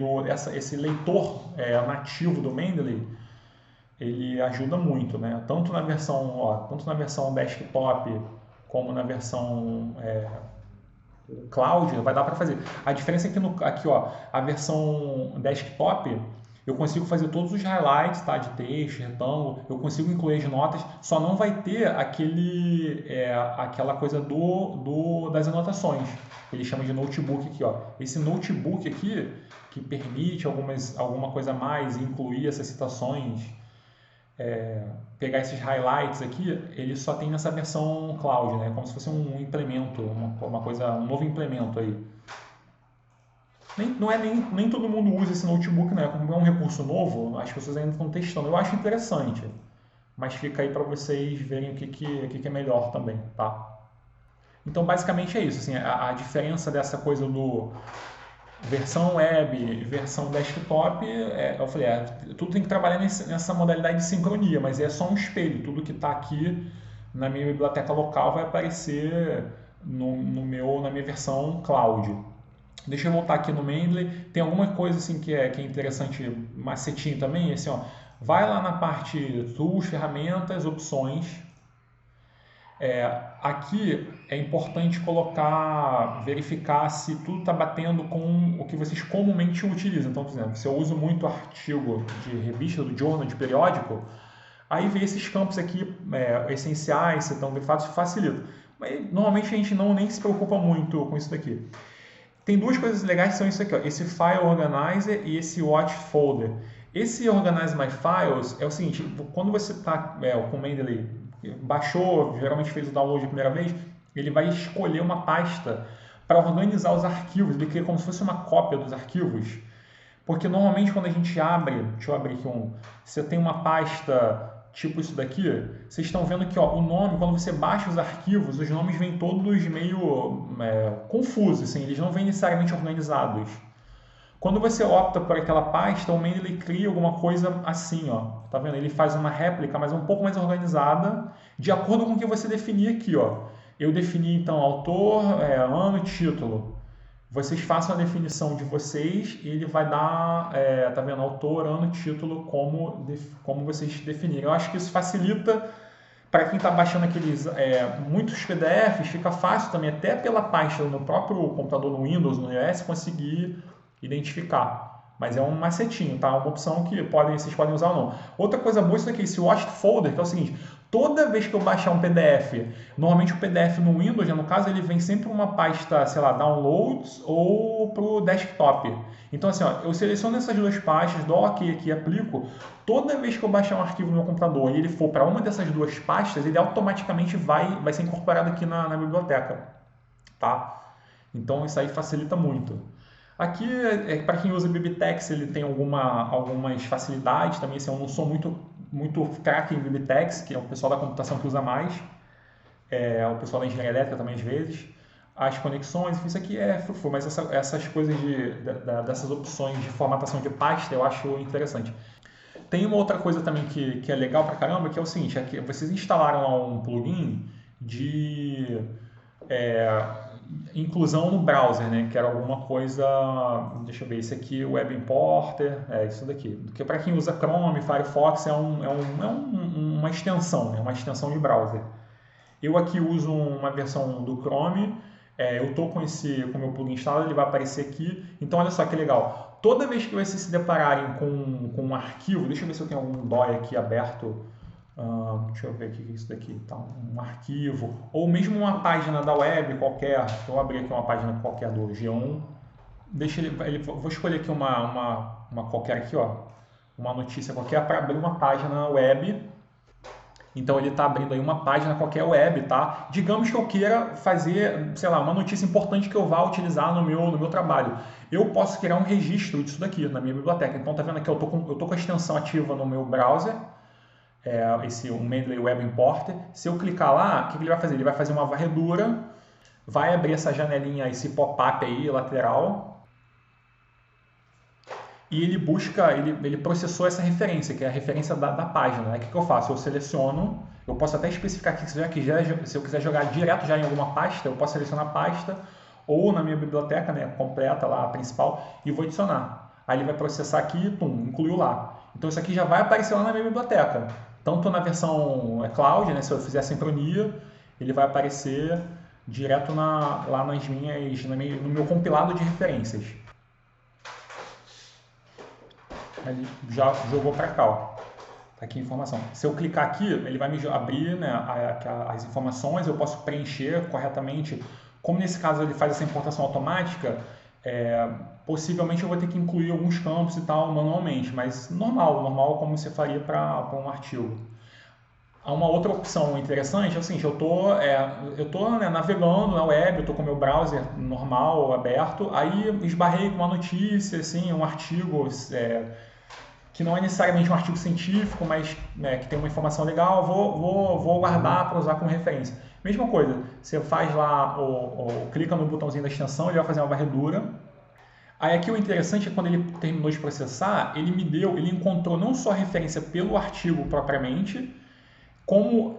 esse leitor nativo do Mendeley, ele ajuda muito, né? Tanto na versão desktop como na versão cloud, vai dar para fazer. A diferença é que aqui, ó, a versão desktop, eu consigo fazer todos os highlights, tá, de texto, retângulo, eu consigo incluir as notas, só não vai ter aquela coisa das anotações. Ele chama de notebook aqui, ó. Esse notebook aqui, que permite alguma coisa a mais, incluir essas citações, pegar esses highlights aqui, ele só tem nessa versão cloud, né? Como se fosse um implemento, um novo implemento aí. Nem todo mundo usa esse notebook, né? Como é um recurso novo, as pessoas ainda estão testando. Eu acho interessante, mas fica aí para vocês verem o que é melhor também, tá? Então, basicamente é isso. Assim, a diferença dessa coisa do versão web, versão desktop, eu falei, tudo tem que trabalhar nessa modalidade de sincronia, mas é só um espelho. Tudo que está aqui na minha biblioteca local vai aparecer na minha versão cloud. Deixa eu voltar aqui no Mendeley. Tem alguma coisa assim que é interessante, macetinho também, assim, ó, vai lá na parte tools, ferramentas, opções. Aqui é importante verificar se tudo está batendo com o que vocês comumente utilizam. Então, por exemplo, se eu uso muito artigo de revista, do jornal, de periódico, aí ver esses campos aqui essenciais, se estão grifados, facilita. Mas normalmente a gente nem se preocupa muito com isso daqui. Tem duas coisas legais que são isso aqui, ó, esse File Organizer e esse Watch Folder. Esse Organize My Files é o seguinte, quando você está com o Mendeley, baixou, geralmente fez o download a primeira vez, ele vai escolher uma pasta para organizar os arquivos, ele cria como se fosse uma cópia dos arquivos, porque normalmente quando a gente abre, deixa eu abrir aqui você tem uma pasta tipo isso daqui, vocês estão vendo que ó, o nome, quando você baixa os arquivos, os nomes vêm todos meio confusos, assim, eles não vêm necessariamente organizados. Quando você opta por aquela pasta, o Mendeley cria alguma coisa assim, ó. Tá vendo? Ele faz uma réplica, mas um pouco mais organizada, de acordo com o que você definir aqui, ó. Eu defini então autor, ano e título. Vocês façam a definição de vocês e ele vai dar, tá vendo? Autor, ano, título, como vocês definirem. Eu acho que isso facilita para quem está baixando muitos PDFs, fica fácil também, até pela pasta no próprio computador, no Windows, no iOS, conseguir identificar. Mas é um macetinho, tá? Uma opção que vocês podem usar ou não. Outra coisa boa isso aqui, esse Watch Folder, que é o seguinte, toda vez que eu baixar um PDF, normalmente o PDF no Windows, no caso, ele vem sempre uma pasta, sei lá, Downloads ou para o desktop. Então assim, ó, eu seleciono essas duas pastas, dou OK aqui e aplico. Toda vez que eu baixar um arquivo no meu computador e ele for para uma dessas duas pastas, ele automaticamente vai ser incorporado aqui na biblioteca, tá? Então isso aí facilita muito. Aqui, para quem usa Biblitex, ele tem algumas facilidades também. Assim, eu não sou muito craque em Biblitex, que é o pessoal da computação que usa mais. O pessoal da engenharia elétrica também às vezes. As conexões, isso aqui é frufru, mas essas coisas dessas opções de formatação de pasta eu acho interessante. Tem uma outra coisa também que é legal pra caramba, que é o seguinte, vocês instalaram lá um plugin de inclusão no browser, né? Que era alguma coisa, deixa eu ver, esse aqui, Web Importer, isso daqui. Porque para quem usa Chrome, Firefox, é uma extensão, né? Uma extensão de browser. Eu aqui uso uma versão do Chrome, eu estou com o meu plugin instalado, ele vai aparecer aqui. Então, olha só que legal. Toda vez que vocês se depararem com um arquivo, deixa eu ver se eu tenho algum DOI aqui aberto. Deixa eu ver o que é isso daqui, tá? Um arquivo, ou mesmo uma página da web qualquer. Eu abri aqui uma página qualquer do G1. Vou escolher aqui uma qualquer aqui, ó, uma notícia qualquer para abrir uma página web. Então ele está abrindo aí uma página qualquer web, tá? Digamos que eu queira fazer, sei lá, uma notícia importante que eu vá utilizar no meu trabalho. Eu posso criar um registro disso daqui na minha biblioteca. Então tá vendo aqui, eu tô com a extensão ativa no meu browser. O Mendeley Web Importer. Se eu clicar lá, o que ele vai fazer? Ele vai fazer uma varredura, vai abrir essa janelinha, esse pop-up aí lateral, e ele processou essa referência, que é a referência da página. Aí o que eu faço? Eu seleciono, eu posso até especificar aqui, se eu quiser jogar direto já em alguma pasta, eu posso selecionar a pasta, ou na minha biblioteca, né, completa lá, a principal, e vou adicionar. Aí ele vai processar aqui e incluiu lá. Então isso aqui já vai aparecer lá na minha biblioteca. Tanto na versão cloud, né, se eu fizer a sincronia, ele vai aparecer direto lá no meu compilado de referências. Ele já jogou para cá, ó. Tá aqui a informação. Se eu clicar aqui, ele vai me abrir, né, as informações, eu posso preencher corretamente. Como nesse caso ele faz essa importação automática, possivelmente eu vou ter que incluir alguns campos e tal manualmente, mas normal como você faria para um artigo. Há uma outra opção interessante, é o seguinte, eu tô né, navegando na web, eu estou com o meu browser normal, aberto, aí esbarrei com uma notícia, assim, um artigo que não é necessariamente um artigo científico, mas que tem uma informação legal, vou guardar para usar como referência. Mesma coisa, você faz lá, clica no botãozinho da extensão, ele vai fazer uma varredura. Aí aqui o interessante é quando ele terminou de processar, ele encontrou não só a referência pelo artigo propriamente, como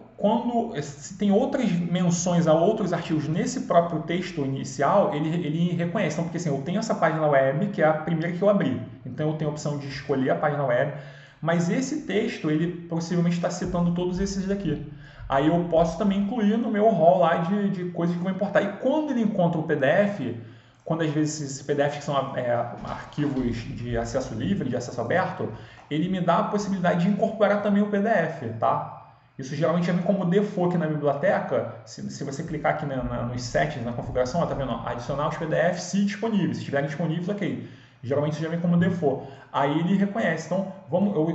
se tem outras menções a outros artigos nesse próprio texto inicial, ele reconhece. Então, porque assim, eu tenho essa página web, que é a primeira que eu abri. Então, eu tenho a opção de escolher a página web, mas esse texto, ele possivelmente está citando todos esses daqui. Aí eu posso também incluir no meu rol lá de coisas que eu vou importar. E quando ele encontra o PDF, quando às vezes esses PDFs são arquivos de acesso livre, de acesso aberto, ele me dá a possibilidade de incorporar também o PDF, tá? Isso geralmente já vem como default aqui na biblioteca. Se você clicar aqui nos settings, na configuração, tá vendo? Adicionar os PDFs se disponíveis. Se estiverem disponíveis, ok. Geralmente isso já vem como default. Aí ele reconhece. Então,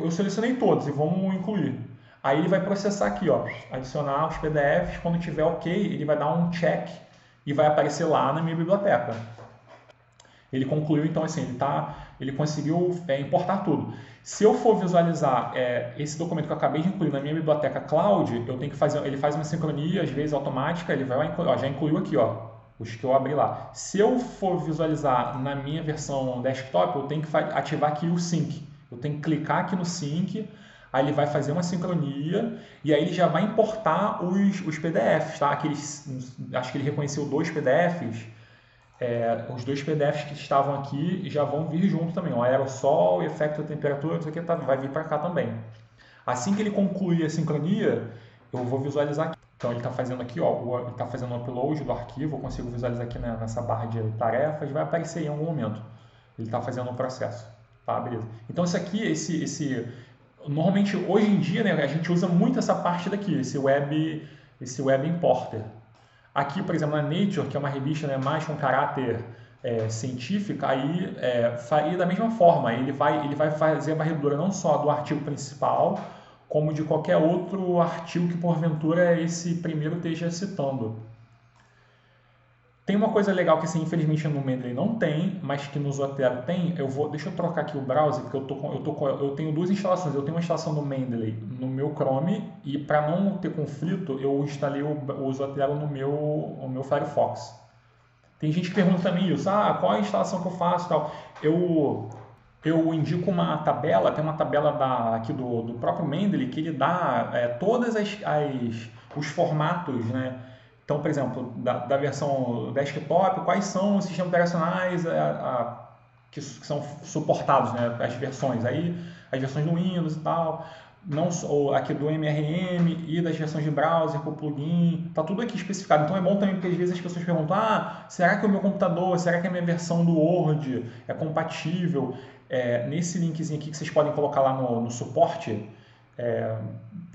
eu selecionei todos e vamos incluir. Aí ele vai processar aqui, ó, adicionar os PDFs. Quando tiver ok, ele vai dar um check e vai aparecer lá na minha biblioteca. Ele concluiu, então, assim, ele conseguiu importar tudo. Se eu for visualizar esse documento que eu acabei de incluir na minha biblioteca cloud, eu tenho que fazer, ele faz uma sincronia, às vezes automática, ele vai incluir, ó, já incluiu aqui, ó, os que eu abri lá. Se eu for visualizar na minha versão desktop, eu tenho que ativar aqui o sync. Eu tenho que clicar aqui no sync, aí ele vai fazer uma sincronia e aí ele já vai importar os PDFs, tá? Acho que ele reconheceu 2 PDFs. Os 2 PDFs que estavam aqui já vão vir junto também. O aerossol, efeito da temperatura, isso aqui vai vir para cá também. Assim que ele concluir a sincronia, eu vou visualizar aqui. Então ele está fazendo aqui, ó, ele está fazendo o upload do arquivo, eu consigo visualizar aqui nessa barra de tarefas, vai aparecer aí em algum momento. Ele está fazendo o processo. Tá, beleza. Então isso aqui, normalmente hoje em dia, né, a gente usa muito essa parte daqui, esse web importer. Aqui, por exemplo, na Nature, que é uma revista, né, mais com caráter científico, aí faria da mesma forma. Ele vai fazer a varredura não só do artigo principal, como de qualquer outro artigo que porventura esse primeiro esteja citando. Tem uma coisa legal que, assim, infelizmente no Mendeley não tem, mas que no Zotero tem. Deixa eu trocar aqui o browser, porque eu tenho 2 instalações. Eu tenho uma instalação do Mendeley no meu Chrome e, para não ter conflito, eu instalei o Zotero no meu Firefox. Tem gente que pergunta também isso, qual é a instalação que eu faço e tal. Eu indico uma tabela, tem uma tabela aqui do próprio Mendeley que ele dá todas os formatos, né? Então, por exemplo, da versão desktop, quais são os sistemas operacionais que são suportados, né? As versões, aí as versões do Windows e tal, não só aqui do MRM e das versões de browser com plugin, tá tudo aqui especificado. Então é bom também porque às vezes as pessoas perguntam, será que o meu computador, será que a minha versão do Word é compatível? Nesse linkzinho aqui que vocês podem colocar lá no suporte,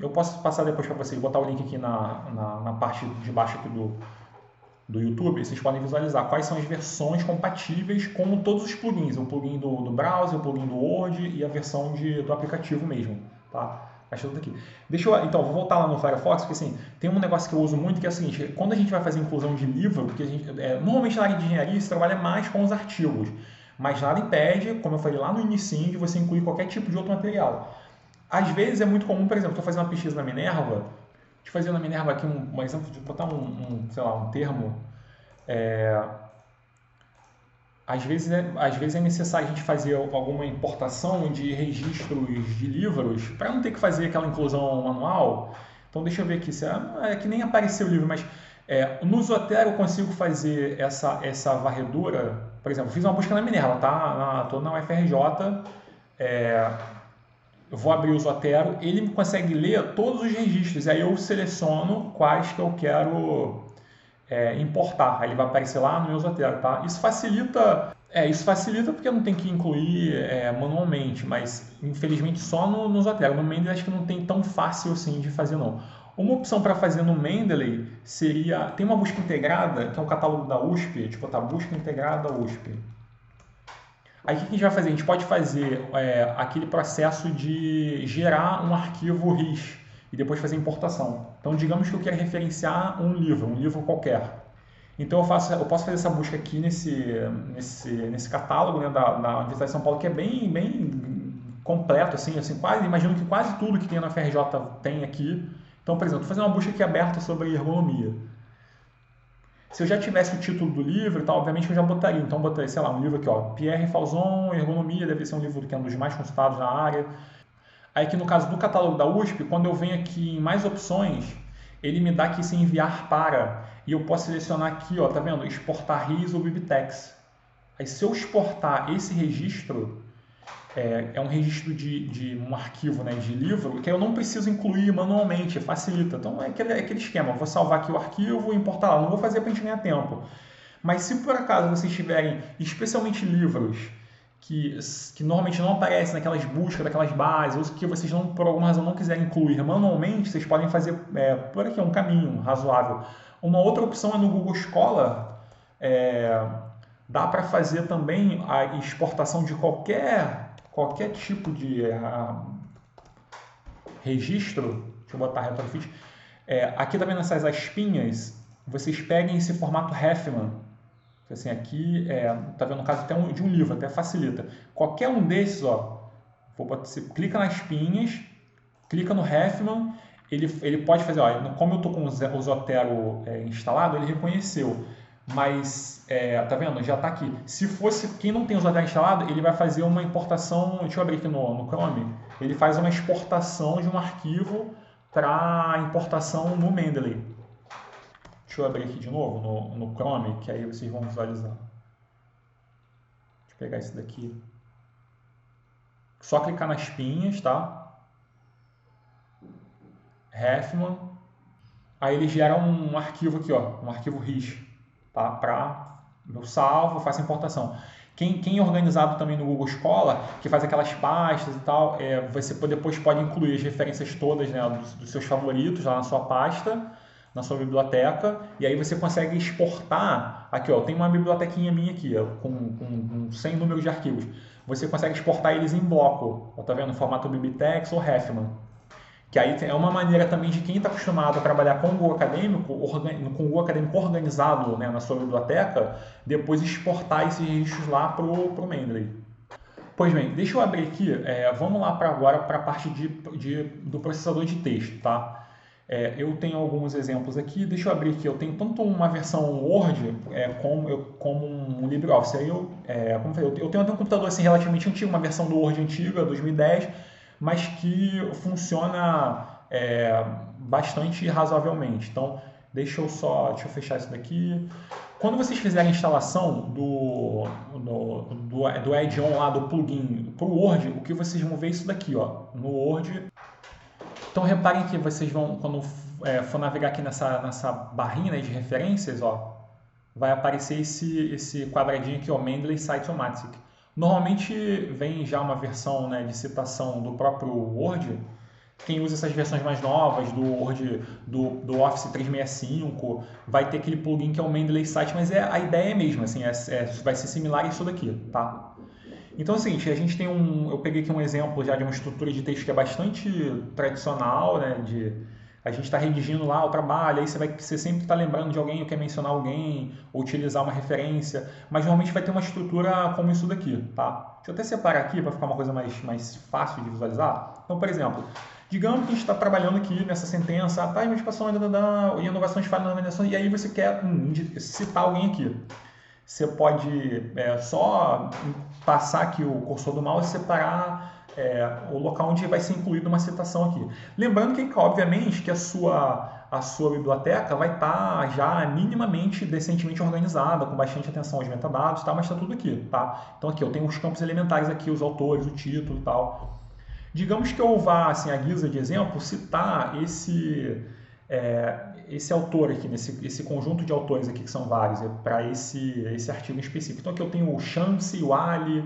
eu posso passar depois para vocês, botar o link aqui na parte de baixo aqui do YouTube, vocês podem visualizar quais são as versões compatíveis com todos os plugins, o plugin do browser, o plugin do Word e a versão do aplicativo mesmo, tá? Acho tudo aqui. Então, vou voltar lá no Firefox, porque assim, tem um negócio que eu uso muito que é o seguinte, quando a gente vai fazer inclusão de livro, porque normalmente na área de engenharia se trabalha mais com os artigos, mas nada impede, como eu falei lá no início, de você incluir qualquer tipo de outro material. Às vezes é muito comum, por exemplo, estou fazendo uma pesquisa na Minerva, deixa eu fazer na Minerva aqui um exemplo de botar sei lá, um termo. Às vezes é necessário a gente fazer alguma importação de registros de livros para não ter que fazer aquela inclusão manual. Então deixa eu ver aqui, é que nem apareceu o livro, mas no Zotero eu consigo fazer essa varredura. Por exemplo, fiz uma busca na Minerva, tá? Estou na UFRJ, eu vou abrir o Zotero, ele consegue ler todos os registros, aí eu seleciono quais que eu quero importar. Aí ele vai aparecer lá no meu Zotero, tá? Isso facilita porque não tem que incluir manualmente, mas infelizmente só no Zotero. No Mendeley acho que não tem tão fácil assim de fazer não. Uma opção para fazer no Mendeley seria, tem uma busca integrada, que é o catálogo da USP, tipo, tá, busca integrada USP. Aí o que a gente vai fazer? A gente pode fazer aquele processo de gerar um arquivo RIS e depois fazer importação. Então digamos que eu quero referenciar um livro qualquer. Então eu posso fazer essa busca aqui nesse catálogo, né, da Universidade de São Paulo, que é bem completo, assim, quase, imagino que quase tudo que tem na FRJ tem aqui. Então, por exemplo, vou fazer uma busca aqui aberta sobre ergonomia. Se eu já tivesse o título do livro, tá, obviamente eu já botaria. Então, eu botaria, sei lá, um livro aqui, ó, Pierre Falzon, Ergonomia, deve ser um livro que é um dos mais consultados na área. Aí aqui no caso do catálogo da USP, quando eu venho aqui em mais opções, ele me dá aqui esse enviar para, e eu posso selecionar aqui, ó, tá vendo? Exportar RIS ou BibTeX. Aí se eu exportar esse registro, é um registro de um arquivo, né, de livro, que eu não preciso incluir manualmente, facilita. Então é aquele esquema, vou salvar aqui o arquivo e importar lá. Não vou fazer para a gente ganhar tempo. Mas se por acaso vocês tiverem, especialmente livros, que normalmente não aparecem naquelas buscas, daquelas bases, ou que vocês não, por alguma razão não quiserem incluir manualmente, vocês podem fazer por aqui, um caminho razoável. Uma outra opção é no Google Scholar, dá para fazer também a exportação de qualquer tipo de registro. Deixa eu botar retrofit. Aqui também nessas aspinhas, vocês peguem esse formato Hefman. Assim, aqui, tá vendo no caso até de um livro, até facilita. Qualquer um desses, ó, você clica nas pinhas, clica no Hefman, ele pode fazer, ó, como eu estou com o Zotero instalado, ele reconheceu. Mas, tá vendo? Já está aqui. Se fosse quem não tem o Zotero instalado, ele vai fazer uma importação, deixa eu abrir aqui no Chrome, ele faz uma exportação de um arquivo para importação no Mendeley. Deixa eu abrir aqui de novo no Chrome, que aí vocês vão visualizar. Deixa eu pegar esse daqui. Só clicar nas pinhas, tá? Hefman. Aí ele gera um arquivo aqui, ó, um arquivo RIS, tá? Eu salvo, faço a importação. Quem é organizado também no Google Scholar, que faz aquelas pastas e tal, você depois pode incluir as referências todas, né, dos seus favoritos lá na sua pasta, na sua biblioteca, e aí você consegue exportar. Aqui, ó, tem uma bibliotequinha minha aqui, ó, com 100 números de arquivos. Você consegue exportar eles em bloco, ó, tá vendo? Formato BibTeX ou Hefman. Que aí é uma maneira também de quem está acostumado a trabalhar com o Google Acadêmico, com o Google Acadêmico organizado, né, na sua biblioteca, depois exportar esses registros lá para o Mendeley. Pois bem, deixa eu abrir aqui, vamos lá agora para a parte do processador de texto, tá? Eu tenho alguns exemplos aqui, deixa eu abrir aqui, eu tenho tanto uma versão Word como um LibreOffice. Aí como eu falei, eu tenho até um computador assim, relativamente antigo, uma versão do Word antiga, 2010, mas que funciona bastante razoavelmente. Então, deixa eu fechar isso daqui. Quando vocês fizerem a instalação do add-on lá, do plugin para o Word, o que vocês vão ver é isso daqui, ó, no Word. Então, reparem que vocês vão, quando for navegar aqui nessa barrinha, né, de referências, ó, vai aparecer esse quadradinho aqui, ó, Mendeley Site-O-Matic. Normalmente vem já uma versão, né, de citação do próprio Word. Quem usa essas versões mais novas do Word, do Office 365, vai ter aquele plugin que é o Mendeley Site, mas a ideia é a mesma, assim, vai ser similar a isso daqui, tá? Então é o seguinte, a gente tem eu peguei aqui um exemplo já de uma estrutura de texto que é bastante tradicional, né, a gente está redigindo lá o trabalho, aí você sempre está lembrando de alguém, ou quer mencionar alguém, ou utilizar uma referência, mas normalmente vai ter uma estrutura como isso daqui, tá? Deixa eu até separar aqui para ficar uma coisa mais fácil de visualizar. Então, por exemplo, digamos que a gente está trabalhando aqui nessa sentença, tá, investigação e inovação de falha na organização, e aí você quer citar alguém aqui. Você pode só passar aqui o cursor do mouse e separar o local onde vai ser incluída uma citação aqui. Lembrando que, obviamente, que a sua biblioteca vai estar já minimamente, decentemente organizada, com bastante atenção aos metadados, tá? Mas está tudo aqui, tá? Então aqui eu tenho os campos elementares aqui, os autores, o título e tal. Digamos que eu vá, assim, à guisa de exemplo, citar esse autor aqui, esse conjunto de autores aqui, que são vários, para esse artigo em específico. Então aqui eu tenho o Chance, o Ali,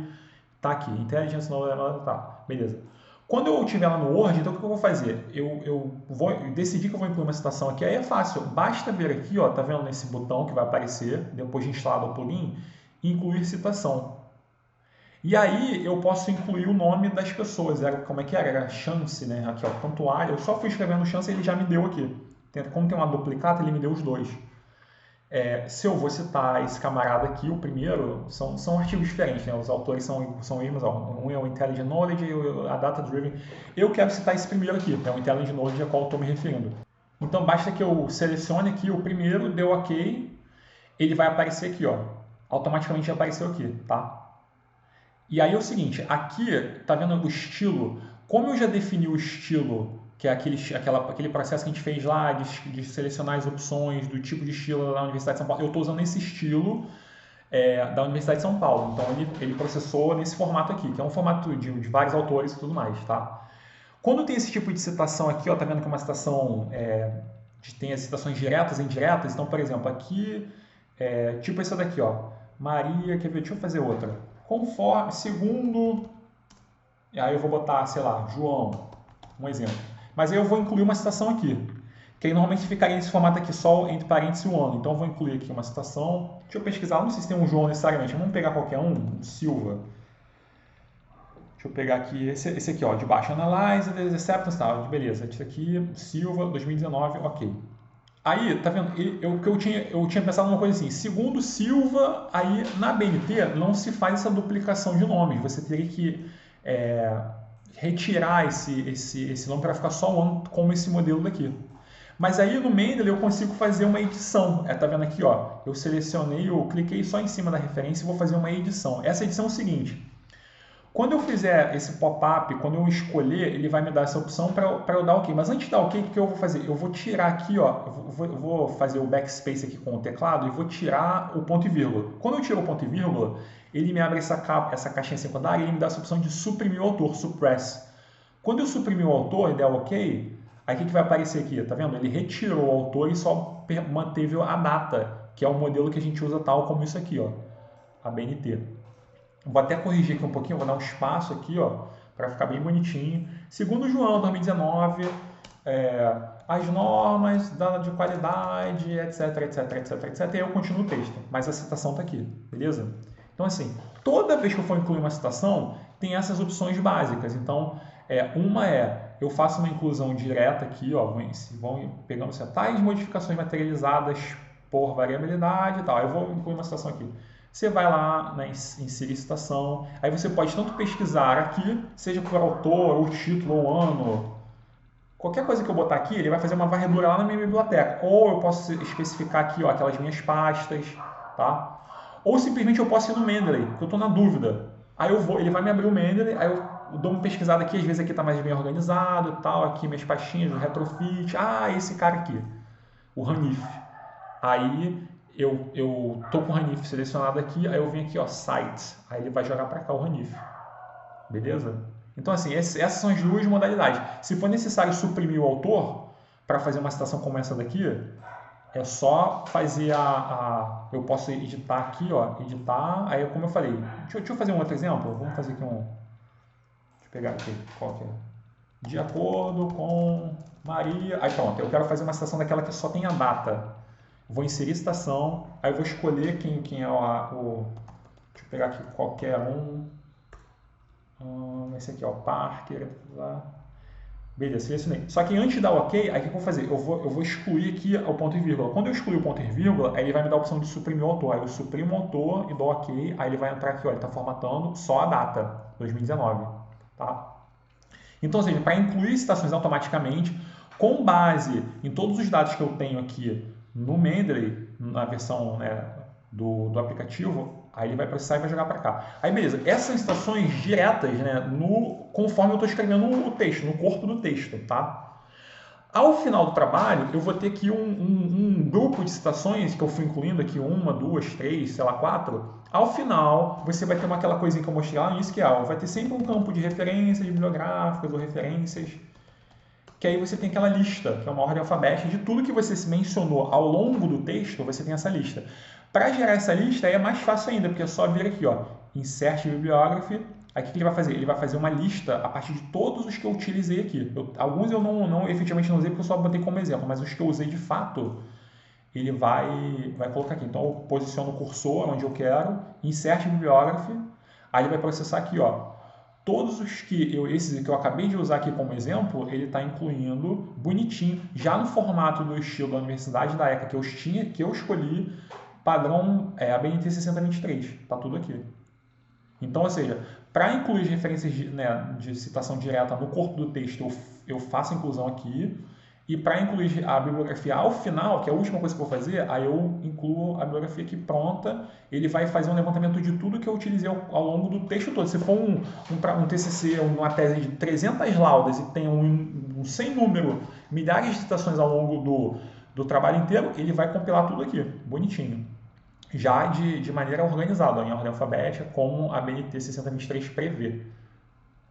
tá aqui, Intelligence, tá, beleza. Quando eu estiver lá no Word, então o que eu vou fazer? Eu vou decidir que eu vou incluir uma citação aqui, aí é fácil, basta vir aqui, ó, tá vendo nesse botão que vai aparecer, depois de instalado o plugin, incluir citação. E aí eu posso incluir o nome das pessoas, como é que era? Era Chance, né? Aqui, ó, pontuário, eu só fui escrevendo Chance e ele já me deu aqui. Como tem uma duplicata, ele me deu os dois. Se eu vou citar esse camarada aqui, o primeiro, são artigos diferentes, né? Os autores são mesmos, um é o Intelligent Knowledge e a Data Driven. Eu quero citar esse primeiro aqui, é o Intelligent Knowledge a qual eu estou me referindo. Então basta que eu selecione aqui o primeiro, deu OK, ele vai aparecer aqui, ó. Automaticamente já apareceu aqui, tá? E aí é o seguinte, aqui, tá vendo o estilo? Como eu já defini o estilo, que é aquele processo que a gente fez lá de selecionar as opções do tipo de estilo da Universidade de São Paulo, eu estou usando esse estilo da Universidade de São Paulo. Então ele processou nesse formato aqui, que é um formato de vários autores e tudo mais, tá? Quando tem esse tipo de citação aqui, ó, tá vendo que é uma citação, tem as citações diretas e indiretas. Então, por exemplo, aqui, tipo essa daqui, ó, Maria, quer ver? Deixa eu fazer outra. Conforme, segundo, e aí eu vou botar, sei lá, João, um exemplo. Mas aí eu vou incluir uma citação aqui, que aí normalmente ficaria nesse formato aqui, só entre parênteses o ano. Então eu vou incluir aqui uma citação. Deixa eu pesquisar, não sei se tem um João necessariamente, vamos pegar qualquer um Silva. Deixa eu pegar aqui, esse aqui, ó, de baixo, Analyze, the Acceptance, tá, beleza, esse aqui, Silva, 2019, ok. Aí, tá vendo? Eu tinha pensado numa coisa assim, segundo Silva, aí na BNT não se faz essa duplicação de nomes, você teria que retirar esse nome para ficar só um ano como esse modelo daqui. Mas aí no Mendeley eu consigo fazer uma edição, tá vendo aqui, ó, eu selecionei, eu cliquei só em cima da referência e vou fazer uma edição. Essa edição é o seguinte, quando eu fizer esse pop-up, quando eu escolher, ele vai me dar essa opção para eu dar OK. Mas antes de dar OK, o que eu vou fazer? Eu vou tirar aqui, ó, eu vou fazer o backspace aqui com o teclado e vou tirar o ponto e vírgula. Quando eu tiro o ponto e vírgula, ele me abre essa caixinha secundária e ele me dá essa opção de suprimir o autor, suppress. Quando eu suprimir o autor e der OK, aí o que vai aparecer aqui? Tá vendo? Ele retirou o autor e só manteve a data, que é o modelo que a gente usa tal como isso aqui, ó, a BNT. Vou até corrigir aqui um pouquinho, vou dar um espaço aqui, ó, para ficar bem bonitinho. Segundo João, 2019, as normas de qualidade, etc, etc, etc, etc. E eu continuo o texto, mas a citação está aqui, beleza? Então, assim, toda vez que eu for incluir uma citação, tem essas opções básicas. Então, uma eu faço uma inclusão direta aqui, ó, vão pegando tais modificações materializadas por variabilidade e tal. Eu vou incluir uma citação aqui. Você vai lá na inserir citação, aí você pode tanto pesquisar aqui, seja por autor, ou título, ou ano, qualquer coisa que eu botar aqui, ele vai fazer uma varredura lá na minha biblioteca. Ou eu posso especificar aqui, ó, aquelas minhas pastas, tá? Ou simplesmente eu posso ir no Mendeley, porque eu estou na dúvida. Aí ele vai me abrir o Mendeley, aí eu dou uma pesquisada aqui, às vezes aqui está mais bem organizado, tal, aqui minhas pastinhas, o retrofit, esse cara aqui, o Hanif. Aí eu tô com o Hanif selecionado aqui, aí eu venho aqui, ó, Sites, aí ele vai jogar para cá o Hanif, beleza? Então, assim, essas são as duas modalidades. Se for necessário suprimir o autor para fazer uma citação como essa daqui, é só fazer eu posso editar aqui, ó, editar, aí como eu falei, deixa eu fazer um outro exemplo, vamos fazer aqui deixa eu pegar aqui, qual que é? De acordo com Maria, aí pronto, eu quero fazer uma citação daquela que só tem a data. Vou inserir citação, aí eu vou escolher quem é o... Deixa eu pegar aqui qualquer um. Esse aqui, ó, Parker. Beleza, selecionei. Só que antes de dar OK, aí o que eu vou fazer? Eu vou excluir aqui o ponto e vírgula. Quando eu excluir o ponto e vírgula, aí ele vai me dar a opção de suprimir o autor. Aí eu suprimo o autor e dou OK, aí ele vai entrar aqui, ó, ele está formatando só a data, 2019. Tá? Então, ou seja, para incluir citações automaticamente, com base em todos os dados que eu tenho aqui no Mendeley, na versão, né, do aplicativo, aí ele vai processar e vai jogar para cá. Aí beleza, essas citações diretas, né, conforme eu estou escrevendo o texto, no corpo do texto, tá? Ao final do trabalho, eu vou ter aqui um grupo de citações que eu fui incluindo aqui, 1, 2, 3, sei lá, 4. Ao final, você vai ter aquela coisinha que eu mostrei lá no início, que vai ter sempre um campo de referências bibliográficas ou referências, que aí você tem aquela lista, que é uma ordem alfabética de tudo que você se mencionou ao longo do texto, você tem essa lista. Para gerar essa lista aí é mais fácil ainda, porque é só vir aqui, ó, Insert Bibliography. Aí o que ele vai fazer? Ele vai fazer uma lista a partir de todos os que eu utilizei aqui. Alguns eu não efetivamente não usei porque eu só botei como exemplo, mas os que eu usei de fato, ele vai colocar aqui. Então eu posiciono o cursor onde eu quero, Insert Bibliography, aí ele vai processar aqui, ó. Todos os esses que eu acabei de usar aqui como exemplo, ele está incluindo bonitinho, já no formato do estilo da Universidade da ECA que eu escolhi, padrão ABNT 6023, está tudo aqui. Então, ou seja, para incluir as referências de citação direta no corpo do texto, eu faço a inclusão aqui. E para incluir a bibliografia ao final, que é a última coisa que eu vou fazer, aí eu incluo a bibliografia aqui pronta. Ele vai fazer um levantamento de tudo que eu utilizei ao longo do texto todo. Se for um TCC, uma tese de 300 laudas e tem um sem número, milhares de citações ao longo do trabalho inteiro, ele vai compilar tudo aqui, bonitinho. Já de maneira organizada, em ordem alfabética, como a BNT 6023 prevê.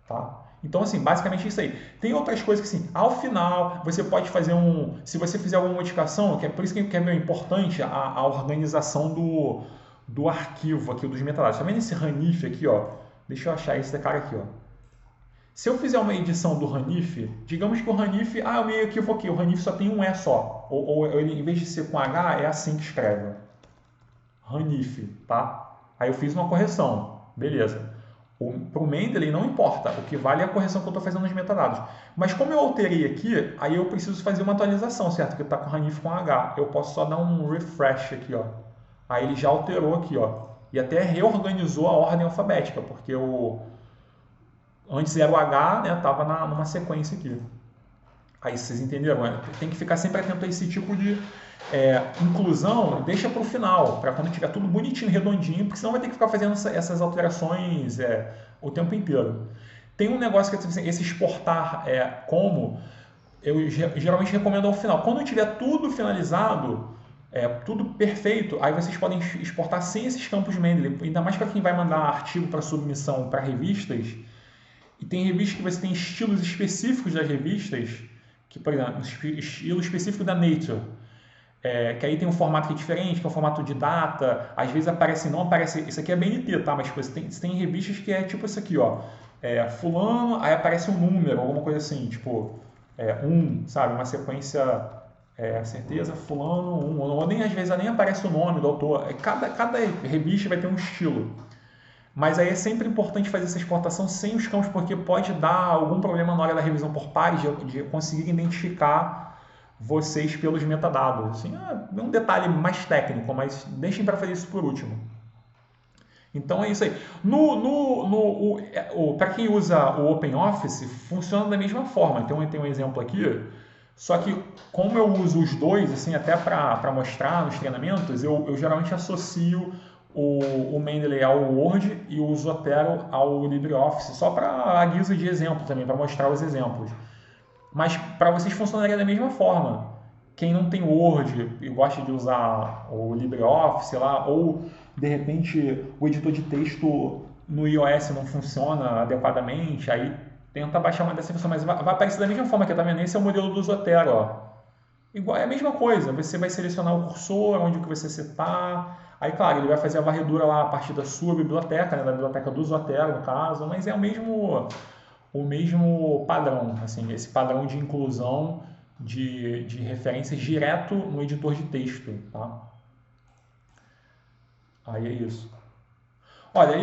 Tá? Então, assim, basicamente isso aí. Tem outras coisas que, assim, ao final, você pode fazer se você fizer alguma modificação, que é por isso que é meio importante a organização do arquivo aqui, dos metadados. Tá vendo esse Ranif aqui, ó? Deixa eu achar esse cara aqui, ó. Se eu fizer uma edição do Ranif, digamos que o Ranif, eu meio equivoquei, o Ranif só tem um E só. Ou ele, em vez de ser com H, é assim que escreve. Ranif, tá? Aí eu fiz uma correção, beleza. Para o Mendeley não importa, o que vale é a correção que eu estou fazendo nos metadados. Mas como eu alterei aqui, aí eu preciso fazer uma atualização, certo? Que está com Ranif com H. Eu posso só dar um refresh aqui, ó. Aí ele já alterou aqui, ó. E até reorganizou a ordem alfabética, porque antes era o H, né? Estava numa sequência aqui. Aí vocês entenderam? Tem que ficar sempre atento a esse tipo de inclusão, deixa para o final, para quando tiver tudo bonitinho, redondinho, porque senão vai ter que ficar fazendo essas alterações o tempo inteiro. Tem um negócio que é esse exportar eu geralmente recomendo ao final. Quando tiver tudo finalizado, tudo perfeito, aí vocês podem exportar sem esses campos Mendeley, ainda mais para quem vai mandar artigo para submissão para revistas. E tem revistas que você tem estilos específicos das revistas, que, por exemplo, estilo específico da Nature, que aí tem um formato que é diferente, que é o formato de data, às vezes não aparece, isso aqui é BNT, tá? Mas você tem revistas que é tipo isso aqui, ó, fulano, aí aparece um número, alguma coisa assim, tipo, sabe? Uma sequência, certeza, fulano, ou nem às vezes nem aparece o nome do autor, cada revista vai ter um estilo. Mas aí é sempre importante fazer essa exportação sem os campos, porque pode dar algum problema na hora da revisão por pares de conseguir identificar vocês pelos metadados. Assim, é um detalhe mais técnico, mas deixem para fazer isso por último. Então é isso aí. Para quem usa o OpenOffice, funciona da mesma forma. Então tem um exemplo aqui, só que como eu uso os dois, assim, até para mostrar nos treinamentos, eu geralmente associo o Mendeley ao Word e o Zotero ao LibreOffice, só para guisa de exemplo também, para mostrar os exemplos. Mas para vocês funcionaria da mesma forma. Quem não tem Word e gosta de usar o LibreOffice lá, ou de repente o editor de texto no iOS não funciona adequadamente, aí tenta baixar uma dessas funções, mas vai aparecer da mesma forma que tá vendo? Esse é o modelo do Zotero, ó. Igual, é a mesma coisa, você vai selecionar o cursor, onde que você citar, aí claro, ele vai fazer a varredura lá a partir da sua biblioteca, né, da biblioteca do Zotero no caso, mas é o mesmo padrão, assim, esse padrão de inclusão de referências direto no editor de texto, tá? Aí é isso. Olha,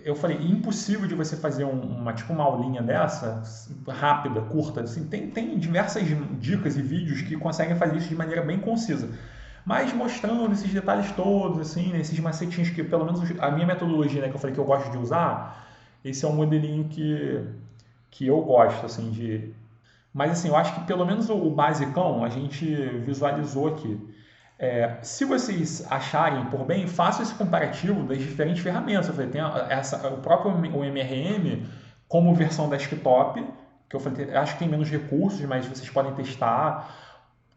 eu falei, impossível de você fazer uma aulinha dessa, rápida, curta, assim, tem diversas dicas e vídeos que conseguem fazer isso de maneira bem concisa, mas mostrando esses detalhes todos, assim, né, esses macetinhos que, pelo menos a minha metodologia, né, que eu falei que eu gosto de usar, esse é um modelinho que eu gosto, assim, de... Mas, assim, eu acho que pelo menos o basicão a gente visualizou aqui. Se vocês acharem por bem, façam esse comparativo das diferentes ferramentas. Eu falei, tem o próprio MRM como versão desktop, que eu falei, acho que tem menos recursos, mas vocês podem testar.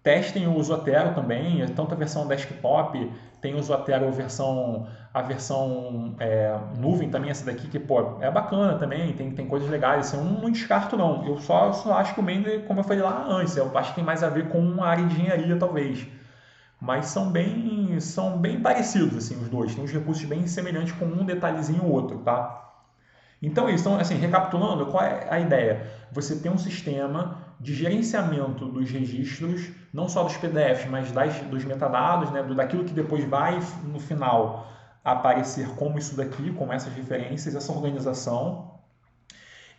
Testem o Zotero também, tanto a versão desktop Tem o Zotero a versão nuvem também, essa daqui, que pô, é bacana também, tem coisas legais. Assim, eu não descarto, não. Eu só acho que o Mendeley, como eu falei lá antes, eu acho que tem mais a ver com a área de engenharia, talvez. Mas são bem parecidos, assim, os dois. Tem uns recursos bem semelhantes com um detalhezinho ou outro, tá? Então, é isso. Então, assim, recapitulando, qual é a ideia? Você tem um sistema de gerenciamento dos registros, não só dos PDFs, mas dos metadados, né, daquilo que depois vai, no final, aparecer como isso daqui, com essas referências, essa organização.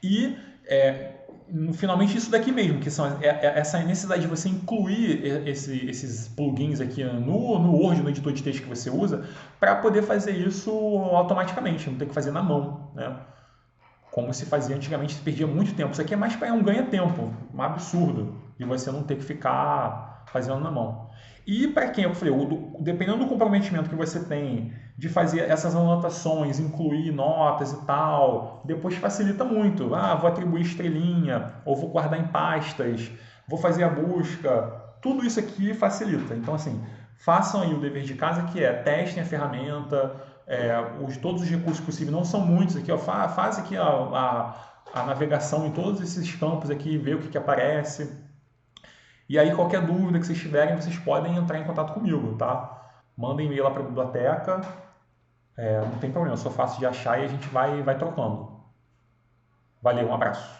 E, finalmente, isso daqui mesmo, que são essa necessidade de você incluir esses plugins aqui no Word, no editor de texto que você usa, para poder fazer isso automaticamente, não ter que fazer na mão, né? Como se fazia antigamente, se perdia muito tempo. Isso aqui é mais para um ganha-tempo, um absurdo, de você não ter que ficar fazendo na mão. E para quem, eu falei, dependendo do comprometimento que você tem de fazer essas anotações, incluir notas e tal, depois facilita muito. Ah, vou atribuir estrelinha, ou vou guardar em pastas, vou fazer a busca. Tudo isso aqui facilita. Então, assim, façam aí o dever de casa, que é testem a ferramenta, todos os recursos possíveis, não são muitos aqui, ó, faz aqui a navegação em todos esses campos aqui, ver o que aparece. E aí, qualquer dúvida que vocês tiverem, vocês podem entrar em contato comigo, tá? Mandem e-mail lá para a biblioteca, não tem problema, eu sou fácil de achar e a gente vai trocando. Valeu, um abraço.